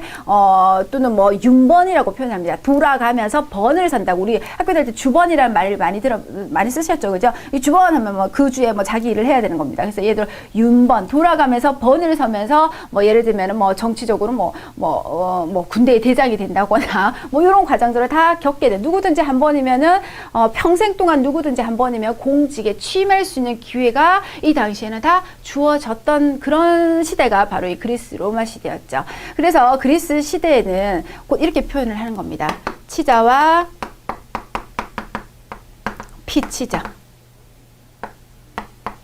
또는 뭐 윤번이라고 표현합니다. 돌아가면서 번을 산다고. 우리 학교 다닐 때 주번이라는 말을 많이 쓰셨죠, 그죠? 이 주번 하면 뭐 그 주에 뭐 자기 일을 해야 되는 겁니다. 그래서 얘들 윤번 돌아가면서 번을 서면서 뭐 예를 들면은 뭐 정치적으로 뭐 군대의 대장이 된다거나 뭐 이런 과정들을 다 겪게 돼. 누구든지 한 번이면은 평생 동안 누구든지 한 번이면 공직에 취임할 수 있는 기회가 이 당시에는 다 주어졌던 그런 시대가 바로 이 그리스 로마 시대였죠. 그래서 그리스 시대에는 곧 이렇게 표현을 하는 겁니다. 치자와 피치자.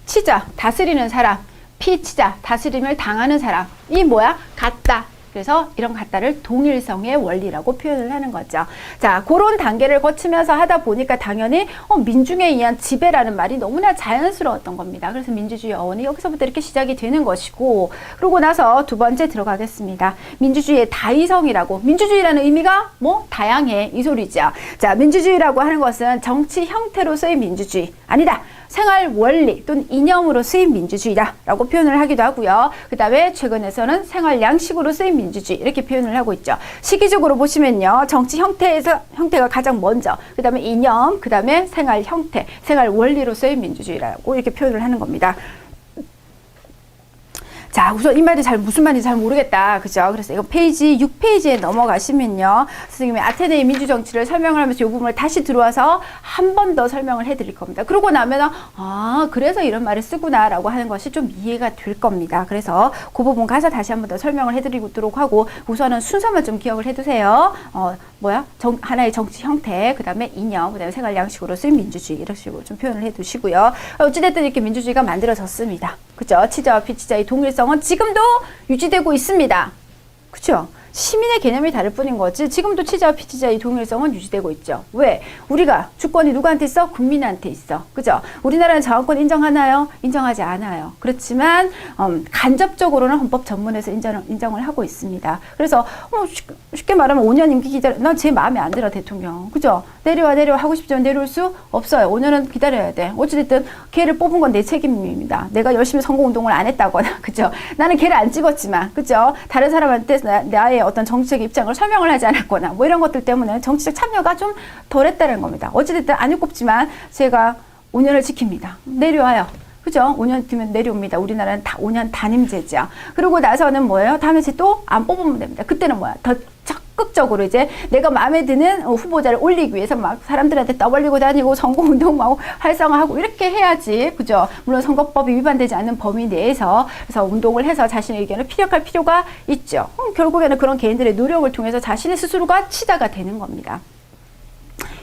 치자, 다스리는 사람. 피치자, 다스림을 당하는 사람. 이 뭐야? 같다. 그래서 이런 같다를 동일성의 원리라고 표현을 하는 거죠. 자, 그런 단계를 거치면서 하다 보니까 당연히 민중에 의한 지배라는 말이 너무나 자연스러웠던 겁니다. 그래서 민주주의 어원이 여기서부터 이렇게 시작이 되는 것이고, 그러고 나서 두 번째 들어가겠습니다. 민주주의의 다이성이라고. 민주주의라는 의미가 뭐 다양해 이 소리죠. 자, 민주주의라고 하는 것은 정치 형태로서의 민주주의 아니다. 생활 원리 또는 이념으로 쓰인 민주주의다라고 표현을 하기도 하고요. 그 다음에 최근에서는 생활 양식으로 쓰인 민주주의 이렇게 표현을 하고 있죠. 시기적으로 보시면요. 정치 형태가 가장 먼저, 그 다음에 이념, 그 다음에 생활 형태, 생활 원리로 쓰인 민주주의라고 이렇게 표현을 하는 겁니다. 자, 우선 이 말이 무슨 말인지 잘 모르겠다. 그죠? 그래서 이거 페이지 6페이지에 넘어가시면요. 선생님이 아테네의 민주정치를 설명을 하면서 이 부분을 다시 들어와서 한 번 더 설명을 해드릴 겁니다. 그러고 나면, 그래서 이런 말을 쓰구나 라고 하는 것이 좀 이해가 될 겁니다. 그래서 그 부분 가서 다시 한 번 더 설명을 해드리도록 하고, 우선은 순서만 좀 기억을 해두세요. 하나의 정치 형태, 그 다음에 이념, 그 다음에 생활 양식으로 쓰인 민주주의, 이런 식으로 좀 표현을 해두시고요. 어찌됐든 이렇게 민주주의가 만들어졌습니다. 그죠? 치자와 피치자의 동일성은 지금도 유지되고 있습니다. 그죠? 시민의 개념이 다를 뿐인 거지 지금도 치자와 피치자의 동일성은 유지되고 있죠. 왜? 우리가 주권이 누구한테 있어? 국민한테 있어. 그죠? 우리나라는 저항권 인정하나요? 인정하지 않아요. 그렇지만 간접적으로는 헌법 전문에서 인정을 하고 있습니다. 그래서 쉽게 말하면 5년 임기 기다려. 난 제 마음에 안 들어 대통령. 그죠? 내려와 하고 싶지만 내려올 수 없어요. 5년은 기다려야 돼. 어찌됐든 걔를 뽑은 건 내 책임입니다. 내가 열심히 선거운동을 안 했다거나 그죠? 나는 걔를 안 찍었지만 그죠? 다른 사람한테 나의 어떤 정치적 입장을 설명을 하지 않았거나 뭐 이런 것들 때문에 정치적 참여가 좀 덜했다는 겁니다. 어찌됐든 안 꼽지만 제가 5년을 지킵니다. 내려와요. 그죠? 5년 뒤면 내려옵니다. 우리나라는 5년 단임제죠. 그러고 나서는 뭐예요? 다음에 또 안 뽑으면 됩니다. 그때는 뭐야? 더 적극적으로 이제 내가 마음에 드는 후보자를 올리기 위해서 막 사람들한테 떠벌리고 다니고 선거운동하고 활성화하고 이렇게 해야지. 그죠? 물론 선거법이 위반되지 않는 범위 내에서 그래서 운동을 해서 자신의 의견을 피력할 필요가 있죠. 결국에는 그런 개인들의 노력을 통해서 자신의 스스로가 치자가 되는 겁니다.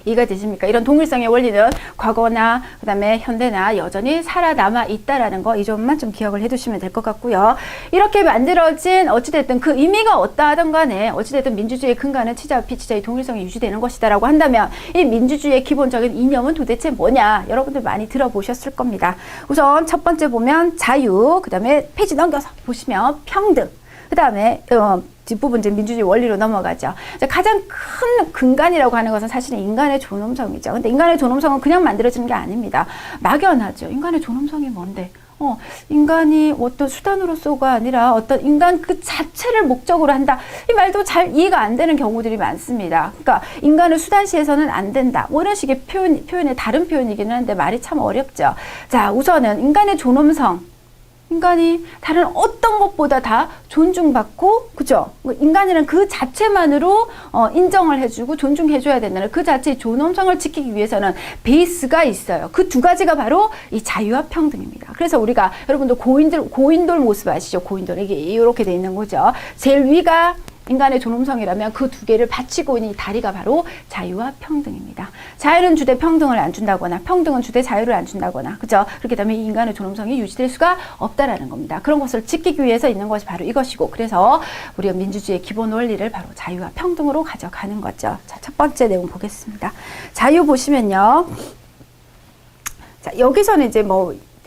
이해가 되십니까? 이런 동일성의 원리는 과거나 그다음에 현대나 여전히 살아남아 있다라는 거 이 점만 좀 기억을 해두시면 될 것 같고요. 이렇게 만들어진 어찌됐든 그 의미가 어떠하든 간에 어찌됐든 민주주의의 근간은 치자와 피치자의 동일성이 유지되는 것이다라고 한다면 이 민주주의의 기본적인 이념은 도대체 뭐냐? 여러분들 많이 들어보셨을 겁니다. 우선 첫 번째 보면 자유, 그다음에 페이지 넘겨서 보시면 평등, 그다음에 뒷부분 이제 민주주의 원리로 넘어가죠. 가장 큰 근간이라고 하는 것은 사실은 인간의 존엄성이죠. 근데 인간의 존엄성은 그냥 만들어지는 게 아닙니다. 막연하죠. 인간의 존엄성이 뭔데? 인간이 어떤 수단으로서가 아니라 어떤 인간 그 자체를 목적으로 한다. 이 말도 잘 이해가 안 되는 경우들이 많습니다. 그러니까 인간을 수단시해서는 안 된다. 뭐 이런 식의 표현의 다른 표현이기는 한데 말이 참 어렵죠. 자, 우선은 인간의 존엄성. 인간이 다른 어떤 것보다 다 존중받고, 그죠? 인간이란 그 자체만으로 인정을 해주고 존중해줘야 된다는 그 자체의 존엄성을 지키기 위해서는 베이스가 있어요. 그 두 가지가 바로 이 자유와 평등입니다. 그래서 우리가 여러분도 고인돌 모습 아시죠? 고인돌 이게 이렇게 돼 있는 거죠. 제일 위가 인간의 존엄성이라면 그 두 개를 받치고 있는 이 다리가 바로 자유와 평등입니다. 자유는 주되 평등을 안 준다거나 평등은 주되 자유를 안 준다거나 그죠? 그렇게 되면 이 인간의 존엄성이 유지될 수가 없다라는 겁니다. 그런 것을 지키기 위해서 있는 것이 바로 이것이고 그래서 우리가 민주주의의 기본 원리를 바로 자유와 평등으로 가져가는 거죠. 자, 첫 번째 내용 보겠습니다. 자유 보시면요. 자, 여기서는 이제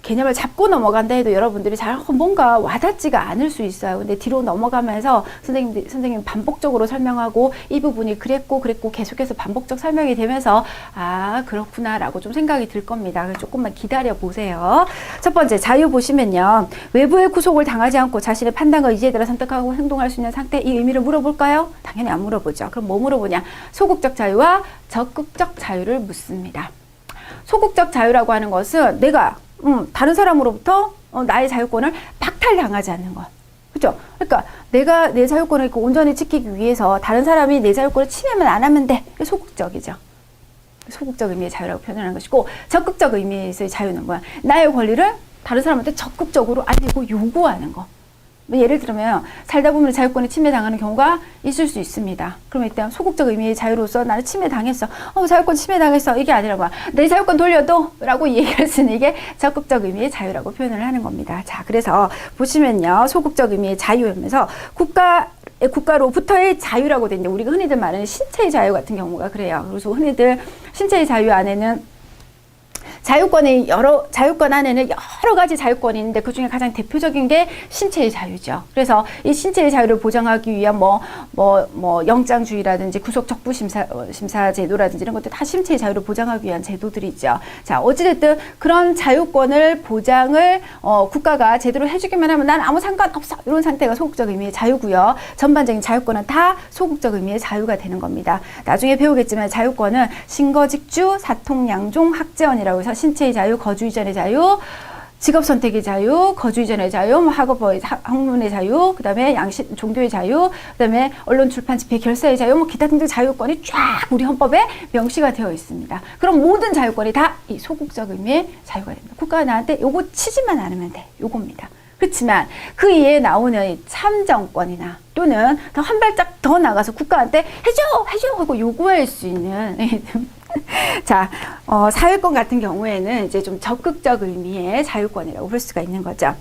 개념을 잡고 넘어간다 해도 여러분들이 잘 뭔가 와닿지가 않을 수 있어요. 근데 뒤로 넘어가면서 선생님 반복적으로 설명하고 이 부분이 그랬고 계속해서 반복적 설명이 되면서 아 그렇구나 라고 좀 생각이 들 겁니다. 그래서 조금만 기다려 보세요. 첫 번째 자유 보시면요. 외부의 구속을 당하지 않고 자신의 판단과 의지에 따라 선택하고 행동할 수 있는 상태, 이 의미를 물어볼까요? 당연히 안 물어보죠. 그럼 뭐 물어보냐? 소극적 자유와 적극적 자유를 묻습니다. 소극적 자유라고 하는 것은 내가 다른 사람으로부터 나의 자유권을 박탈당하지 않는 것. 그죠? 그러니까 내가 내 자유권을 온전히 지키기 위해서 다른 사람이 내 자유권을 침해만 안 하면 돼. 소극적이죠. 소극적 의미의 자유라고 표현하는 것이고, 적극적 의미에서의 자유는 뭐야? 나의 권리를 다른 사람한테 적극적으로 알리고 요구하는 거. 예를 들면 살다 보면 자유권에 침해당하는 경우가 있을 수 있습니다. 그러면 일단 소극적 의미의 자유로서 나는 침해당했어. 자유권 침해당했어. 이게 아니라 뭐야? 내 자유권 돌려도 라고 얘기할 수 있는 이게 적극적 의미의 자유라고 표현을 하는 겁니다. 자, 그래서 보시면요. 소극적 의미의 자유하면서 국가로부터의 자유라고 되는데 우리가 흔히들 말하는 신체의 자유 같은 경우가 그래요. 그래서 흔히들 신체의 자유 안에는 자유권 안에는 여러 가지 자유권이 있는데 그 중에 가장 대표적인 게 신체의 자유죠. 그래서 이 신체의 자유를 보장하기 위한 영장주의라든지 구속적부 심사 제도라든지 이런 것들 다 신체의 자유를 보장하기 위한 제도들이 있죠. 자, 어찌됐든 그런 자유권을 보장을 국가가 제대로 해주기만 하면 난 아무 상관없어. 이런 상태가 소극적 의미의 자유고요. 전반적인 자유권은 다 소극적 의미의 자유가 되는 겁니다. 나중에 배우겠지만 자유권은 신거직주, 사통양종, 학재원이라고 해서 신체의 자유, 거주 이전의 자유, 직업 선택의 자유, 거주 이전의 자유, 학문의 자유, 그 다음에 종교의 자유, 그 다음에 언론, 출판, 집회, 결사의 자유, 기타 등등 자유권이 쫙 우리 헌법에 명시가 되어 있습니다. 그럼 모든 자유권이 다 이 소극적 의미의 자유가 됩니다. 국가가 나한테 요거 치지만 않으면 돼. 요겁니다. 그렇지만 그 이에 나오는 이 참정권이나 또는 더 한 발짝 더 나가서 국가한테 해줘 하고 요구할 수 있는 자, 사회권 같은 경우에는 이제 좀 적극적 의미의 자유권이라고 볼 수가 있는 거죠.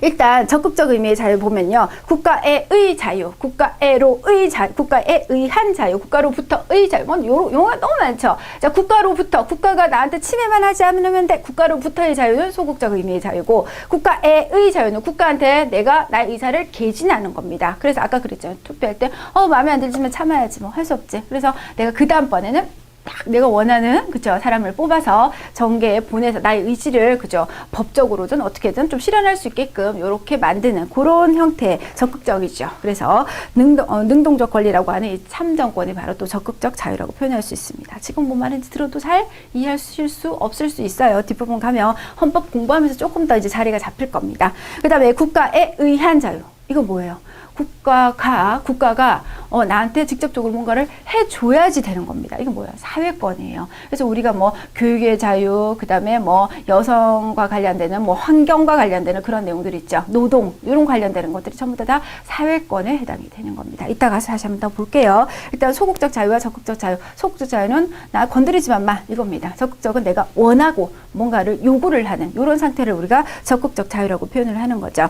일단 적극적 의미의 자유 보면요. 국가의 자유, 국가로의 자유, 국가에 의한 자유, 국가로부터의 자유. 용어가 너무 많죠. 자, 국가가 나한테 침해만 하지 않으면 돼. 국가로부터의 자유는 소극적 의미의 자유고, 국가의 자유는 국가한테 내가 나의 의사를 개진하는 겁니다. 그래서 아까 그랬잖아요. 투표할 때 마음에 안 들지만 참아야지 할 수 없지. 그래서 내가 그 다음번에는 딱 내가 원하는 사람을 뽑아서 정계에 보내서 나의 의지를 법적으로든 어떻게든 좀 실현할 수 있게끔 이렇게 만드는 그런 형태 적극적이죠. 그래서 능동적 권리라고 하는 이 참정권이 바로 또 적극적 자유라고 표현할 수 있습니다. 지금 뭔 말인지 들어도 잘 이해하실 수 없을 수 있어요. 뒷부분 가면 헌법 공부하면서 조금 더 이제 자리가 잡힐 겁니다. 그 다음에 국가에 의한 자유. 이건 뭐예요? 국가가 나한테 직접적으로 뭔가를 해줘야지 되는 겁니다. 이건 뭐야? 사회권이에요. 그래서 우리가 교육의 자유, 그 다음에 여성과 관련되는 환경과 관련되는 그런 내용들 있죠. 노동, 이런 관련되는 것들이 전부 다 사회권에 해당이 되는 겁니다. 이따 가서 다시 한번 더 볼게요. 일단 소극적 자유와 적극적 자유. 소극적 자유는 나 건드리지만 마, 이겁니다. 적극적은 내가 원하고 뭔가를 요구를 하는 이런 상태를 우리가 적극적 자유라고 표현을 하는 거죠.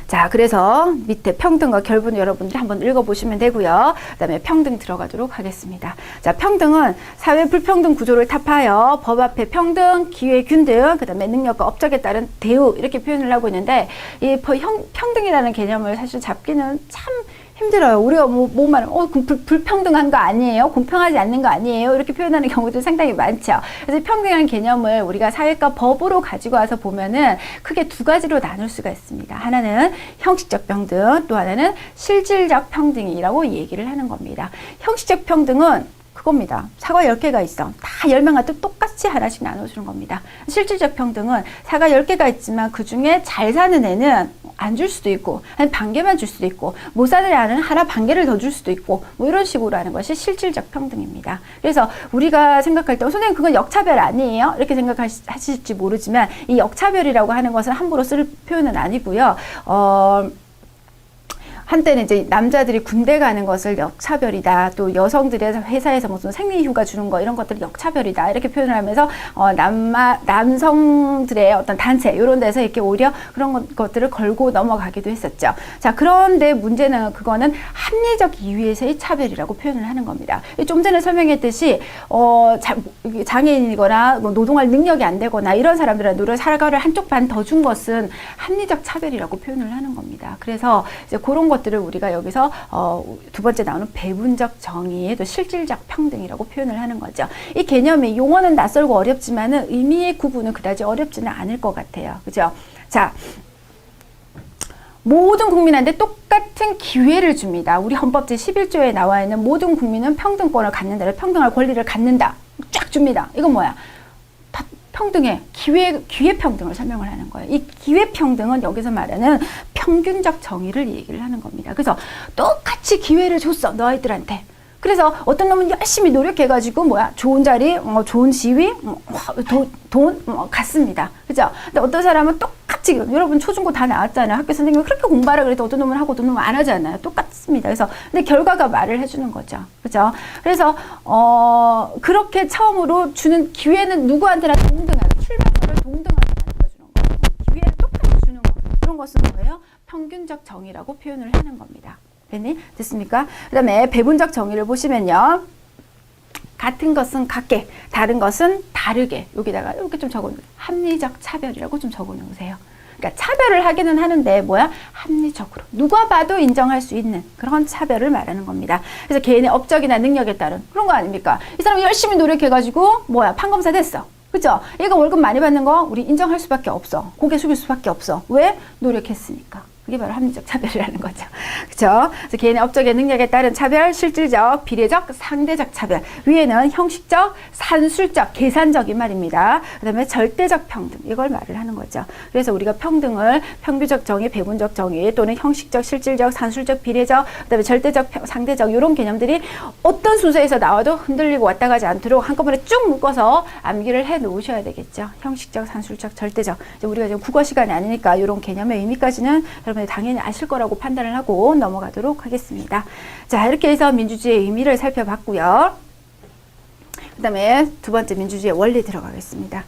자, 그래서 밑에 평등과 결부는 여러분들이 한번 읽어보시면 되고요. 그 다음에 평등 들어가도록 하겠습니다. 자, 평등은 사회 불평등 구조를 타파하여 법 앞에 평등, 기회 균등, 그 다음에 능력과 업적에 따른 대우 이렇게 표현을 하고 있는데 이 평등이라는 개념을 사실 잡기는 참 힘들어요. 우리가 말하면 불평등한 거 아니에요? 공평하지 않는 거 아니에요? 이렇게 표현하는 경우도 상당히 많죠. 그래서 평등이라는 개념을 우리가 사회과 법으로 가지고 와서 보면은 크게 두 가지로 나눌 수가 있습니다. 하나는 형식적 평등, 또 하나는 실질적 평등이라고 얘기를 하는 겁니다. 형식적 평등은 그겁니다. 사과 10개가 있어. 다 10명한테 똑같이 하나씩 나눠주는 겁니다. 실질적 평등은 사과 10개가 있지만 그 중에 잘 사는 애는 안 줄 수도 있고, 한 반 개만 줄 수도 있고, 못 사는 애는 하나 반 개를 더 줄 수도 있고, 이런 식으로 하는 것이 실질적 평등입니다. 그래서 우리가 생각할 때, 선생님 그건 역차별 아니에요? 이렇게 생각하실지 모르지만, 이 역차별이라고 하는 것은 함부로 쓸 표현은 아니고요. 한때는 이제 남자들이 군대 가는 것을 역차별이다. 또 여성들의 회사에서 무슨 생리휴가 주는 거 이런 것들을 역차별이다. 이렇게 표현을 하면서 남성들의 어떤 단체 이런 데서 이렇게 오히려 그런 것들을 걸고 넘어가기도 했었죠. 자, 그런데 문제는 그거는 합리적 이유에서의 차별이라고 표현을 하는 겁니다. 좀 전에 설명했듯이 장애인이거나 노동할 능력이 안 되거나 이런 사람들은 노력 사과를 한쪽 반 더 준 것은 합리적 차별이라고 표현을 하는 겁니다. 그래서 이제 그런 것들을 우리가 여기서 두 번째 나오는 배분적 정의, 또 실질적 평등이라고 표현을 하는 거죠. 이 개념이 용어는 낯설고 어렵지만은 의미의 구분은 그다지 어렵지는 않을 것 같아요. 그죠? 자, 모든 국민한테 똑같은 기회를 줍니다. 우리 헌법 제11조에 나와 있는 모든 국민은 평등권을 갖는다, 평등할 권리를 갖는다. 쫙 줍니다. 이건 뭐야? 다 평등해. 기회 평등을 설명을 하는 거예요. 이 기회 평등은 여기서 말하는 평균적 정의를 얘기를 하는 겁니다. 그래서 똑같이 기회를 줬어, 너희들한테. 그래서 어떤 놈은 열심히 노력해가지고 좋은 자리, 좋은 지위, 돈 갖습니다. 그죠? 근데 어떤 사람은 똑같이, 여러분 초중고 다 나왔잖아요. 학교 선생님이 그렇게 공부하라 그래도 어떤 놈은 하고 어떤 놈은 안 하잖아요. 똑같습니다. 그래서 근데 결과가 말을 해주는 거죠. 그죠? 그래서 그렇게 처음으로 주는 기회는 누구한테나 동등하게, 출발점을 동등하게 만들어주는 거예요. 기회를 똑같이 주는 거. 그런 것은 뭐예요? 평균적 정의라고 표현을 하는 겁니다. 됐습니까? 그 다음에 배분적 정의를 보시면요. 같은 것은 같게, 다른 것은 다르게. 여기다가 이렇게 좀 적어놓으세요. 합리적 차별이라고 좀 적어놓으세요. 그러니까 차별을 하기는 하는데 합리적으로. 누가 봐도 인정할 수 있는 그런 차별을 말하는 겁니다. 그래서 개인의 업적이나 능력에 따른 그런 거 아닙니까? 이 사람이 열심히 노력해가지고 판검사 됐어. 그죠? 얘가 월급 많이 받는 거 우리 인정할 수밖에 없어. 고개 숙일 수밖에 없어. 왜? 노력했으니까. 그게 바로 합리적 차별이라는 거죠. 그렇죠? 그래서 개인의 업적의 능력에 따른 차별, 실질적, 비례적, 상대적 차별. 위에는 형식적, 산술적, 계산적인 말입니다. 그다음에 절대적 평등. 이걸 말을 하는 거죠. 그래서 우리가 평등을 평균적 정의, 배분적 정의 또는 형식적, 실질적, 산술적, 비례적, 그다음에 절대적, 상대적 이런 개념들이 어떤 순서에서 나와도 흔들리고 왔다 가지 않도록 한꺼번에 쭉 묶어서 암기를 해 놓으셔야 되겠죠. 형식적, 산술적, 절대적. 이제 우리가 지금 국어 시간이 아니니까 이런 개념의 의미까지는 여러분이 당연히 아실 거라고 판단을 하고 넘어가도록 하겠습니다. 자, 이렇게 해서 민주주의의 의미를 살펴봤고요. 그 다음에 두 번째 민주주의의 원리 들어가겠습니다.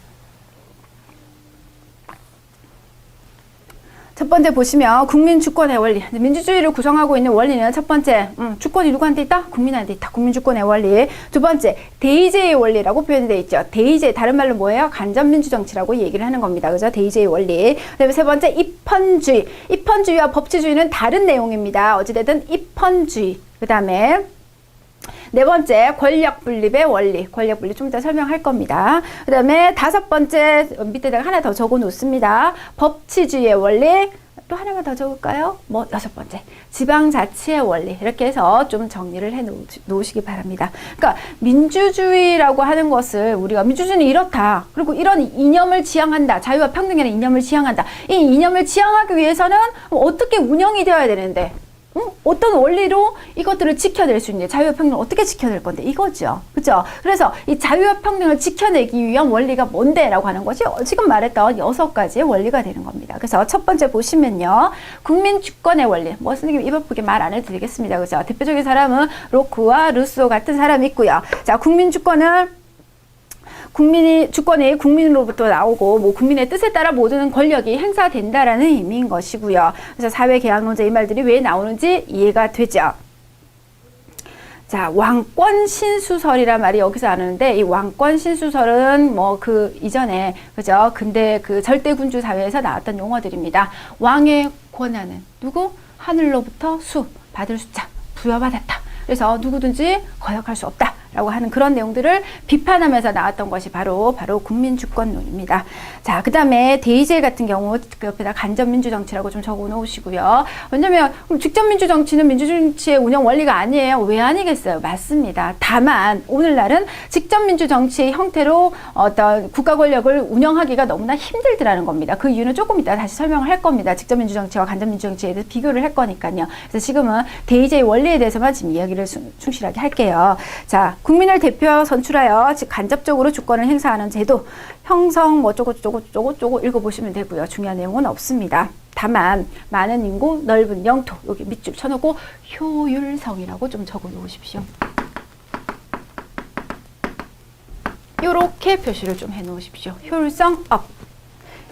첫 번째 보시면 국민 주권의 원리. 민주주의를 구성하고 있는 원리는 첫 번째, 주권이 누구한테 있다? 국민한테 있다. 국민 주권의 원리. 두 번째, 대의제의 원리라고 표현이 되어 있죠. 대의제, 다른 말로 뭐예요? 간접민주정치라고 얘기를 하는 겁니다. 그죠? 대의제의 원리. 그다음에 세 번째, 입헌주의. 입헌주의와 법치주의는 다른 내용입니다. 어찌됐든 입헌주의. 그 다음에 네 번째, 권력 분립의 원리. 권력 분립 좀 이따 설명할 겁니다. 그 다음에 다섯 번째, 밑에다가 하나 더 적어 놓습니다. 법치주의의 원리. 또 하나만 더 적을까요? 여섯 번째, 지방자치의 원리. 이렇게 해서 좀 정리를 해 놓으시기 바랍니다. 그러니까 민주주의라고 하는 것을 우리가 민주주의는 이렇다. 그리고 이런 이념을 지향한다. 자유와 평등의 이념을 지향한다. 이 이념을 지향하기 위해서는 어떻게 운영이 되어야 되는데 어떤 원리로 이것들을 지켜낼 수 있는지, 자유와 평등을 어떻게 지켜낼 건데 이거죠. 그렇죠? 그래서 이 자유와 평등을 지켜내기 위한 원리가 뭔데? 라고 하는 것이 지금 말했던 6가지의 원리가 되는 겁니다. 그래서 첫 번째 보시면요. 국민 주권의 원리. 선생님 입 아프게 말 안 해드리겠습니다. 그렇죠? 대표적인 사람은 로크와 루소 같은 사람이 있고요. 자, 국민 주권은 주권이 국민으로부터 나오고 국민의 뜻에 따라 모든 권력이 행사된다라는 의미인 것이고요. 그래서 사회개혁론자 이 말들이 왜 나오는지 이해가 되죠. 자, 왕권신수설이란 말이 여기서 나오는데 이 왕권신수설은 그 이전에 그죠? 근데 그 절대군주 사회에서 나왔던 용어들입니다. 왕의 권한은 누구? 하늘로부터 받을 숫자 부여받았다. 그래서 누구든지 거역할 수 없다. 라고 하는 그런 내용들을 비판하면서 나왔던 것이 바로 국민주권론입니다. 자, 그 다음에 대의제 같은 경우 그 옆에다 간접민주정치라고 좀 적어 놓으시고요. 왜냐면 직접민주정치는 민주주의의 운영 원리가 아니에요. 왜 아니겠어요? 맞습니다. 다만 오늘날은 직접민주정치의 형태로 어떤 국가 권력을 운영하기가 너무나 힘들더라는 겁니다. 그 이유는 조금 이따 다시 설명을 할 겁니다. 직접민주정치와 간접민주정치에 대해서 비교를 할 거니까요. 그래서 지금은 대의제의 원리에 대해서만 지금 이야기를 충실하게 할게요. 자, 국민을 대표 선출하여 즉 간접적으로 주권을 행사하는 제도 형성 어쩌고 저쩌고 저쩌고 읽어보시면 되고요. 중요한 내용은 없습니다. 다만 많은 인구, 넓은 영토 여기 밑줄 쳐놓고 효율성이라고 좀 적어 놓으십시오. 요렇게 표시를 좀 해 놓으십시오. 효율성 업.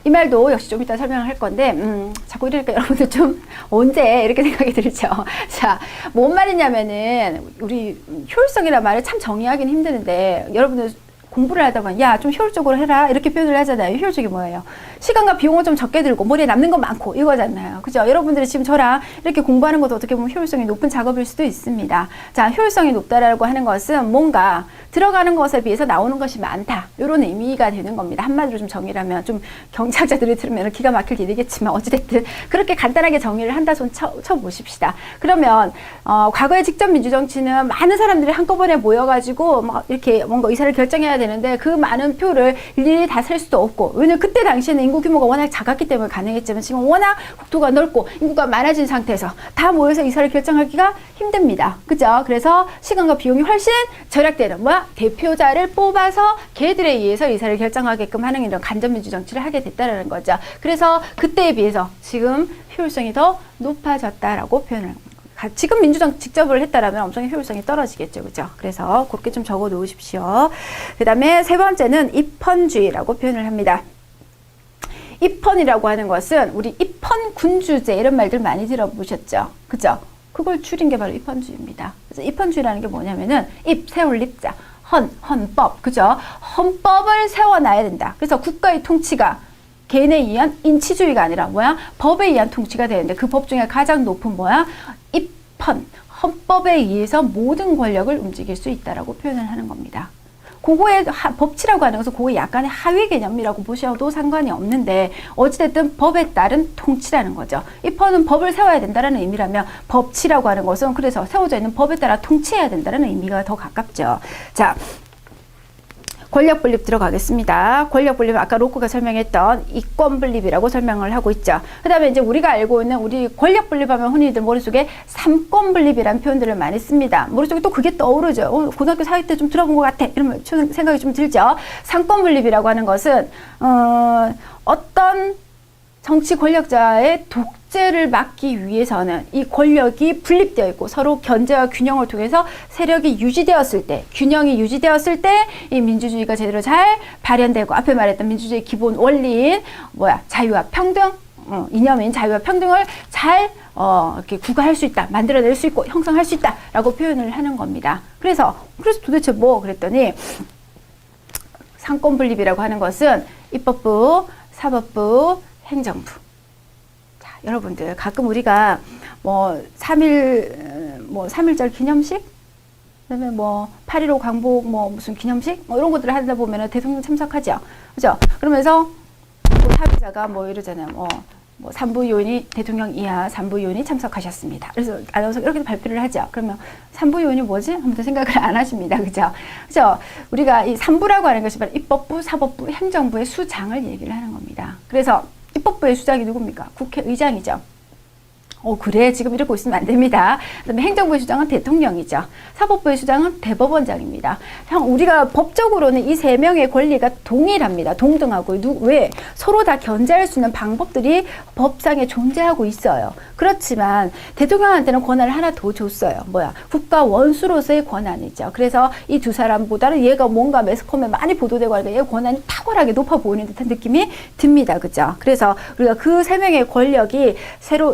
이 말도 역시 좀 이따 설명을 할 건데, 자꾸 이러니까 여러분들 좀 언제 이렇게 생각이 들죠. 자, 뭔 말이냐면은, 우리 효율성이라는 말을 참 정의하기는 힘드는데, 여러분들 공부를 하다 보면, 야, 좀 효율적으로 해라. 이렇게 표현을 하잖아요. 효율적이 뭐예요? 시간과 비용을 좀 적게 들고, 머리에 남는 건 많고, 이거잖아요. 그죠? 여러분들이 지금 저랑 이렇게 공부하는 것도 어떻게 보면 효율성이 높은 작업일 수도 있습니다. 자, 효율성이 높다라고 하는 것은 뭔가 들어가는 것에 비해서 나오는 것이 많다. 이런 의미가 되는 겁니다. 한마디로 좀 정의라면, 좀 경제학자들이 들으면 기가 막힐 일이겠지만, 어찌됐든 그렇게 간단하게 정의를 한다 손 쳐보십시다. 그러면, 과거의 직접 민주정치는 많은 사람들이 한꺼번에 모여가지고, 막 이렇게 뭔가 의사를 결정해야 되는데, 그 많은 표를 일일이 다 셀 수도 없고, 왜냐면 그때 당시에는 인구 규모가 워낙 작았기 때문에 가능했지만, 지금 워낙 국토가 넓고, 인구가 많아진 상태에서 다 모여서 의사를 결정하기가 힘듭니다. 그죠? 그래서 시간과 비용이 훨씬 절약되는, 대표자를 뽑아서 걔들에 의해서 의사를 결정하게끔 하는 이런 간접민주 정치를 하게 됐다는 거죠. 그래서 그때에 비해서 지금 효율성이 더 높아졌다라고 표현을 합니다. 지금 민주정 직접을 했다라면 엄청 효율성이 떨어지겠죠. 그죠? 그래서 그렇게 좀 적어 놓으십시오. 그 다음에 세 번째는 입헌주의라고 표현을 합니다. 입헌이라고 하는 것은 우리 입헌군주제 이런 말들 많이 들어보셨죠? 그죠? 그걸 줄인 게 바로 입헌주의입니다. 그래서 입헌주의라는 게 뭐냐면은 세울 입자. 헌법, 그죠? 헌법을 세워놔야 된다. 그래서 국가의 통치가 개인에 의한 인치주의가 아니라 법에 의한 통치가 되는데 그 법 중에 가장 높은 입헌, 헌법에 의해서 모든 권력을 움직일 수 있다라고 표현을 하는 겁니다. 그거의 법치라고 하는 것은 그거의 약간의 하위 개념이라고 보셔도 상관이 없는데 어찌됐든 법에 따른 통치라는 거죠. 입헌은 법을 세워야 된다는 의미라면 법치라고 하는 것은 그래서 세워져 있는 법에 따라 통치해야 된다는 의미가 더 가깝죠. 자, 권력 분립 들어가겠습니다. 권력 분립은 아까 로크가 설명했던 이권 분립이라고 설명을 하고 있죠. 그 다음에 이제 우리가 알고 있는 우리 권력 분립하면 흔히들 머릿속에 삼권 분립이라는 표현들을 많이 씁니다. 머릿속에 또 그게 떠오르죠. 고등학교 사회 때 좀 들어본 것 같아. 이러면 생각이 좀 들죠. 삼권 분립이라고 하는 것은 어떤 정치 권력자의 독재를 막기 위해서는 이 권력이 분립되어 있고 서로 견제와 균형을 통해서 세력이 유지되었을 때, 균형이 유지되었을 때 이 민주주의가 제대로 잘 발현되고 앞에 말했던 민주주의의 기본 원리인 자유와 평등, 이념인 자유와 평등을 잘 이렇게 구가할 수 있다, 만들어낼 수 있고 형성할 수 있다라고 표현을 하는 겁니다. 그래서 도대체 그랬더니 상권 분립이라고 하는 것은 입법부, 사법부, 행정부. 자, 여러분들 가끔 우리가 3.1절 기념식, 그다음에 8.15 광복 무슨 기념식 이런 것들을 하다 보면은 대통령 참석하죠. 그죠? 그러면서 합의자가 이러잖아요. 산부 요인이 대통령 이하 산부 요인이 참석하셨습니다. 그래서 아나운서 이렇게 발표를 하죠. 그러면 산부 요인이 뭐지? 아무튼 생각을 안 하십니다. 그죠? 그죠? 우리가 이 산부라고 하는 것이 바로 입법부, 사법부, 행정부의 수장을 얘기를 하는 겁니다. 그래서 입법부의 수장이 누굽니까? 국회의장이죠. 그래. 지금 이러고 있으면 안 됩니다. 그다음에 행정부의 수장은 대통령이죠. 사법부의 수장은 대법원장입니다. 우리가 법적으로는 이 세 명의 권리가 동일합니다. 동등하고. 왜? 서로 다 견제할 수 있는 방법들이 법상에 존재하고 있어요. 그렇지만 대통령한테는 권한을 하나 더 줬어요. 국가 원수로서의 권한이죠. 그래서 이 두 사람보다는 얘가 뭔가 매스컴에 많이 보도되고 하니까 얘 권한이 탁월하게 높아 보이는 듯한 느낌이 듭니다. 그죠? 그래서 우리가 그 세 명의 권력이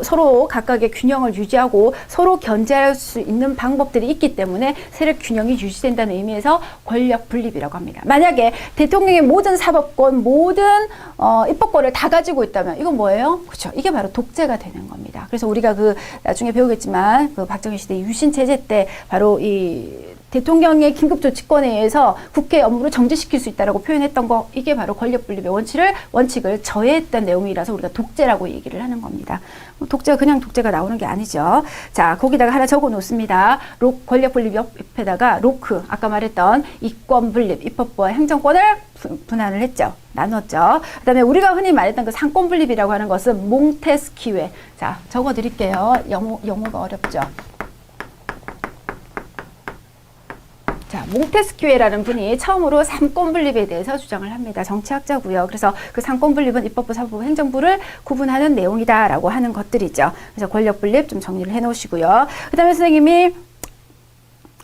서로 각각의 균형을 유지하고 서로 견제할 수 있는 방법들이 있기 때문에 세력 균형이 유지된다는 의미에서 권력 분립이라고 합니다. 만약에 대통령의 모든 사법권, 모든 입법권을 다 가지고 있다면 이건 뭐예요? 그렇죠. 이게 바로 독재가 되는 겁니다. 그래서 우리가 나중에 배우겠지만 박정희 시대 유신 체제 때 바로 이 대통령의 긴급조치권에 의해서 국회 업무를 정지시킬 수 있다라고 표현했던 거, 이게 바로 권력분립의 원칙을 저해했던 내용이라서 우리가 독재라고 얘기를 하는 겁니다. 독재가 그냥 독재가 나오는 게 아니죠. 자, 거기다가 하나 적어 놓습니다. 권력분립 옆에다가 로크, 아까 말했던 이권분립, 입법부와 행정권을 분할을 했죠. 나눴죠. 그 다음에 우리가 흔히 말했던 그 상권분립이라고 하는 것은 몽테스키웨. 자, 적어 드릴게요. 영어가 어렵죠. 자, 몽테스큐에라는 분이 처음으로 삼권 분립에 대해서 주장을 합니다. 정치학자고요. 그래서 그 삼권 분립은 입법부, 사법부, 행정부를 구분하는 내용이다라고 하는 것들이죠. 그래서 권력 분립 좀 정리를 해 놓으시고요. 그다음에 선생님이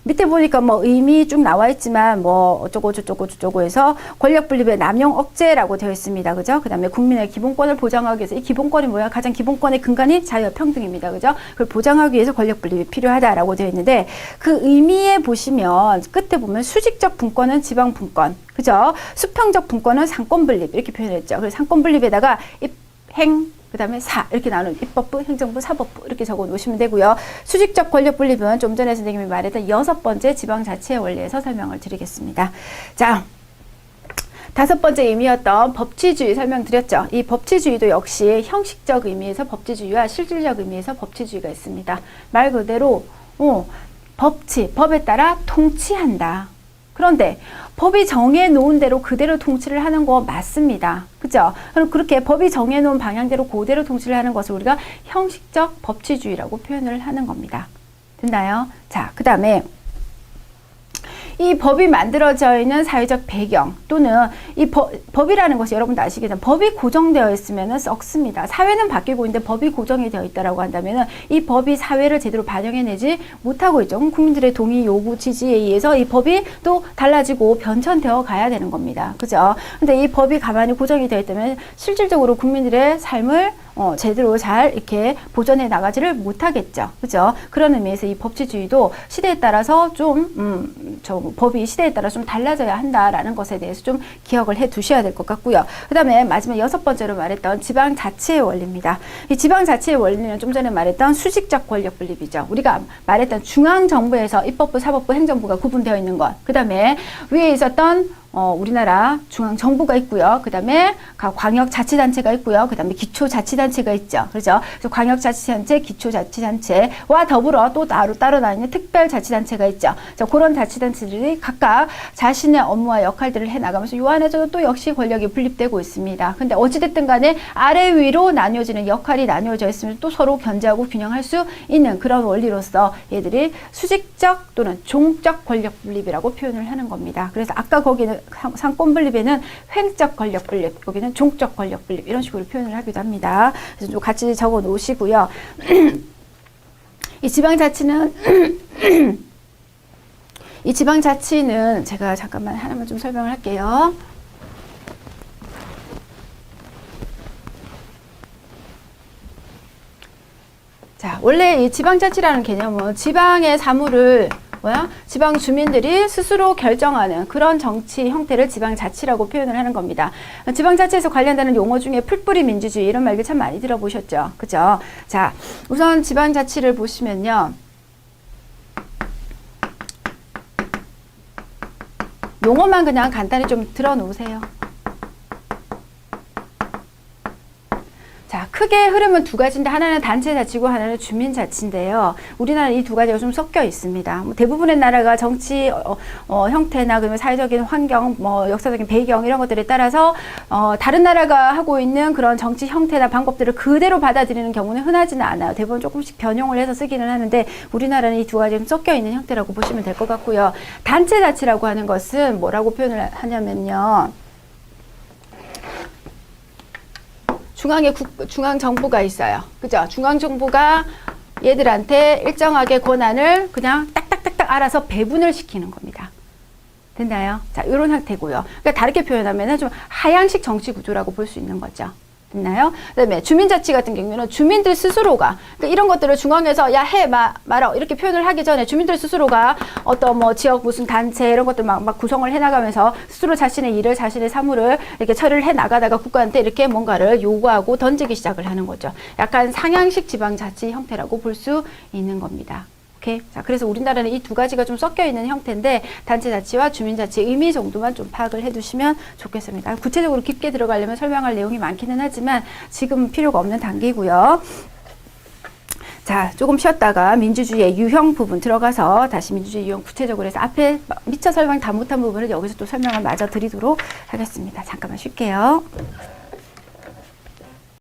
밑에 보니까 뭐 의미 쭉 나와 있지만 뭐 어쩌고 저쩌고 저쩌고 해서 권력 분립의 남용 억제라고 되어 있습니다. 그죠? 그다음에 국민의 기본권을 보장하기 위해서 이 기본권이 뭐야? 가장 기본권의 근간이 자유와 평등입니다. 그죠? 그걸 보장하기 위해서 권력 분립이 필요하다라고 되어 있는데 그 의미에 보시면 끝에 보면 수직적 분권은 지방 분권. 그죠? 수평적 분권은 상권 분립 이렇게 표현했죠. 그래서 상권 분립에다가 입행 그 다음에 사 이렇게 나눈 입법부, 행정부, 사법부 이렇게 적어 놓으시면 되고요. 수직적 권력 분립은 좀 전에 선생님이 말했던 6번째 지방자치의 원리에서 설명을 드리겠습니다. 자, 5번째 의미였던 법치주의 설명드렸죠. 이 법치주의도 역시 형식적 의미에서 법치주의와 실질적 의미에서 법치주의가 있습니다. 말 그대로 법에 따라 통치한다. 그런데 법이 정해놓은 대로 그대로 통치를 하는 거 맞습니다. 그죠? 그럼 그렇게 법이 정해놓은 방향대로 그대로 통치를 하는 것을 우리가 형식적 법치주의라고 표현을 하는 겁니다. 됐나요? 자, 그 다음에 이 법이 만들어져 있는 사회적 배경 또는 이 법이라는 것이 여러분도 아시겠지만 법이 고정되어 있으면 썩습니다. 사회는 바뀌고 있는데 법이 고정이 되어 있다고 한다면 이 법이 사회를 제대로 반영해내지 못하고 있죠. 국민들의 동의, 요구, 지지에 의해서 이 법이 또 달라지고 변천되어 가야 되는 겁니다. 그죠? 근데 이 법이 가만히 고정이 되어 있다면 실질적으로 국민들의 삶을 제대로 잘 이렇게 보존해 나가지를 못하겠죠. 그죠? 그런 의미에서 이 법치주의도 시대에 따라서 법이 시대에 따라 좀 달라져야 한다라는 것에 대해서 좀 기억을 해 두셔야 될 것 같고요. 그 다음에 마지막 6번째로 말했던 지방자치의 원리입니다. 이 지방자치의 원리는 좀 전에 말했던 수직적 권력 분립이죠. 우리가 말했던 중앙정부에서 입법부, 사법부, 행정부가 구분되어 있는 것. 그 다음에 위에 있었던 우리나라 중앙정부가 있고요. 그 다음에 광역자치단체가 있고요. 그 다음에 기초자치단체가 있죠. 그렇죠? 그래서 광역자치단체, 기초자치단체와 더불어 또 따로 나뉘는 특별자치단체가 있죠. 그런 자치단체들이 각각 자신의 업무와 역할들을 해나가면서 이 안에서도 또 역시 권력이 분립되고 있습니다. 근데 어찌됐든 간에 아래 위로 나뉘어지는 역할이 나뉘어져 있으면 또 서로 견제하고 균형할 수 있는 그런 원리로서 얘들이 수직적 또는 종적 권력 분립이라고 표현을 하는 겁니다. 그래서 아까 거기는 상권 분립에는 횡적 권력 분립, 여기는 종적 권력 분립 이런 식으로 표현을 하기도 합니다. 그래서 좀 같이 적어 놓으시고요. 이 지방자치는 제가 잠깐만 하나만 좀 설명을 할게요. 자, 원래 이 지방자치라는 개념은 지방의 사물을 지방 주민들이 스스로 결정하는 그런 정치 형태를 지방자치라고 표현을 하는 겁니다. 지방자치에서 관련되는 용어 중에 풀뿌리 민주주의 이런 말들 참 많이 들어보셨죠? 그죠? 자, 우선 지방자치를 보시면요. 용어만 그냥 간단히 좀 들어 놓으세요. 자, 크게 흐름은 두 가지인데 하나는 단체자치고 하나는 주민자치인데요. 우리나라는 이 두 가지가 좀 섞여 있습니다. 대부분의 나라가 정치 형태나 그러면 사회적인 환경, 역사적인 배경 이런 것들에 따라서 다른 나라가 하고 있는 그런 정치 형태나 방법들을 그대로 받아들이는 경우는 흔하지는 않아요. 대부분 조금씩 변형을 해서 쓰기는 하는데 우리나라는 이 두 가지가 좀 섞여 있는 형태라고 보시면 될 것 같고요. 단체자치라고 하는 것은 뭐라고 표현을 하냐면요. 중앙정부가 있어요. 그죠? 중앙정부가 얘들한테 일정하게 권한을 그냥 딱딱딱딱 알아서 배분을 시키는 겁니다. 됐나요? 자, 이런 형태고요. 그러니까 다르게 표현하면 좀 하향식 정치 구조라고 볼 수 있는 거죠. 됐나요? 그다음에 주민자치 같은 경우는 주민들 스스로가 그러니까 이런 것들을 중앙에서 야 해 말아 이렇게 표현을 하기 전에 주민들 스스로가 어떤 지역 무슨 단체 이런 것들 막 구성을 해나가면서 스스로 자신의 일을 자신의 사물을 이렇게 처리를 해 나가다가 국가한테 이렇게 뭔가를 요구하고 던지기 시작을 하는 거죠. 약간 상향식 지방자치 형태라고 볼 수 있는 겁니다. 오케이. 자, 그래서 우리나라는 이 두 가지가 좀 섞여 있는 형태인데 단체자치와 주민자치의 의미 정도만 좀 파악을 해두시면 좋겠습니다. 구체적으로 깊게 들어가려면 설명할 내용이 많기는 하지만 지금 필요가 없는 단계고요. 자, 조금 쉬었다가 민주주의의 유형 부분 들어가서 다시 민주주의 유형 구체적으로 해서 앞에 미처 설명 다 못한 부분을 여기서 또 설명을 마저 드리도록 하겠습니다. 잠깐만 쉴게요.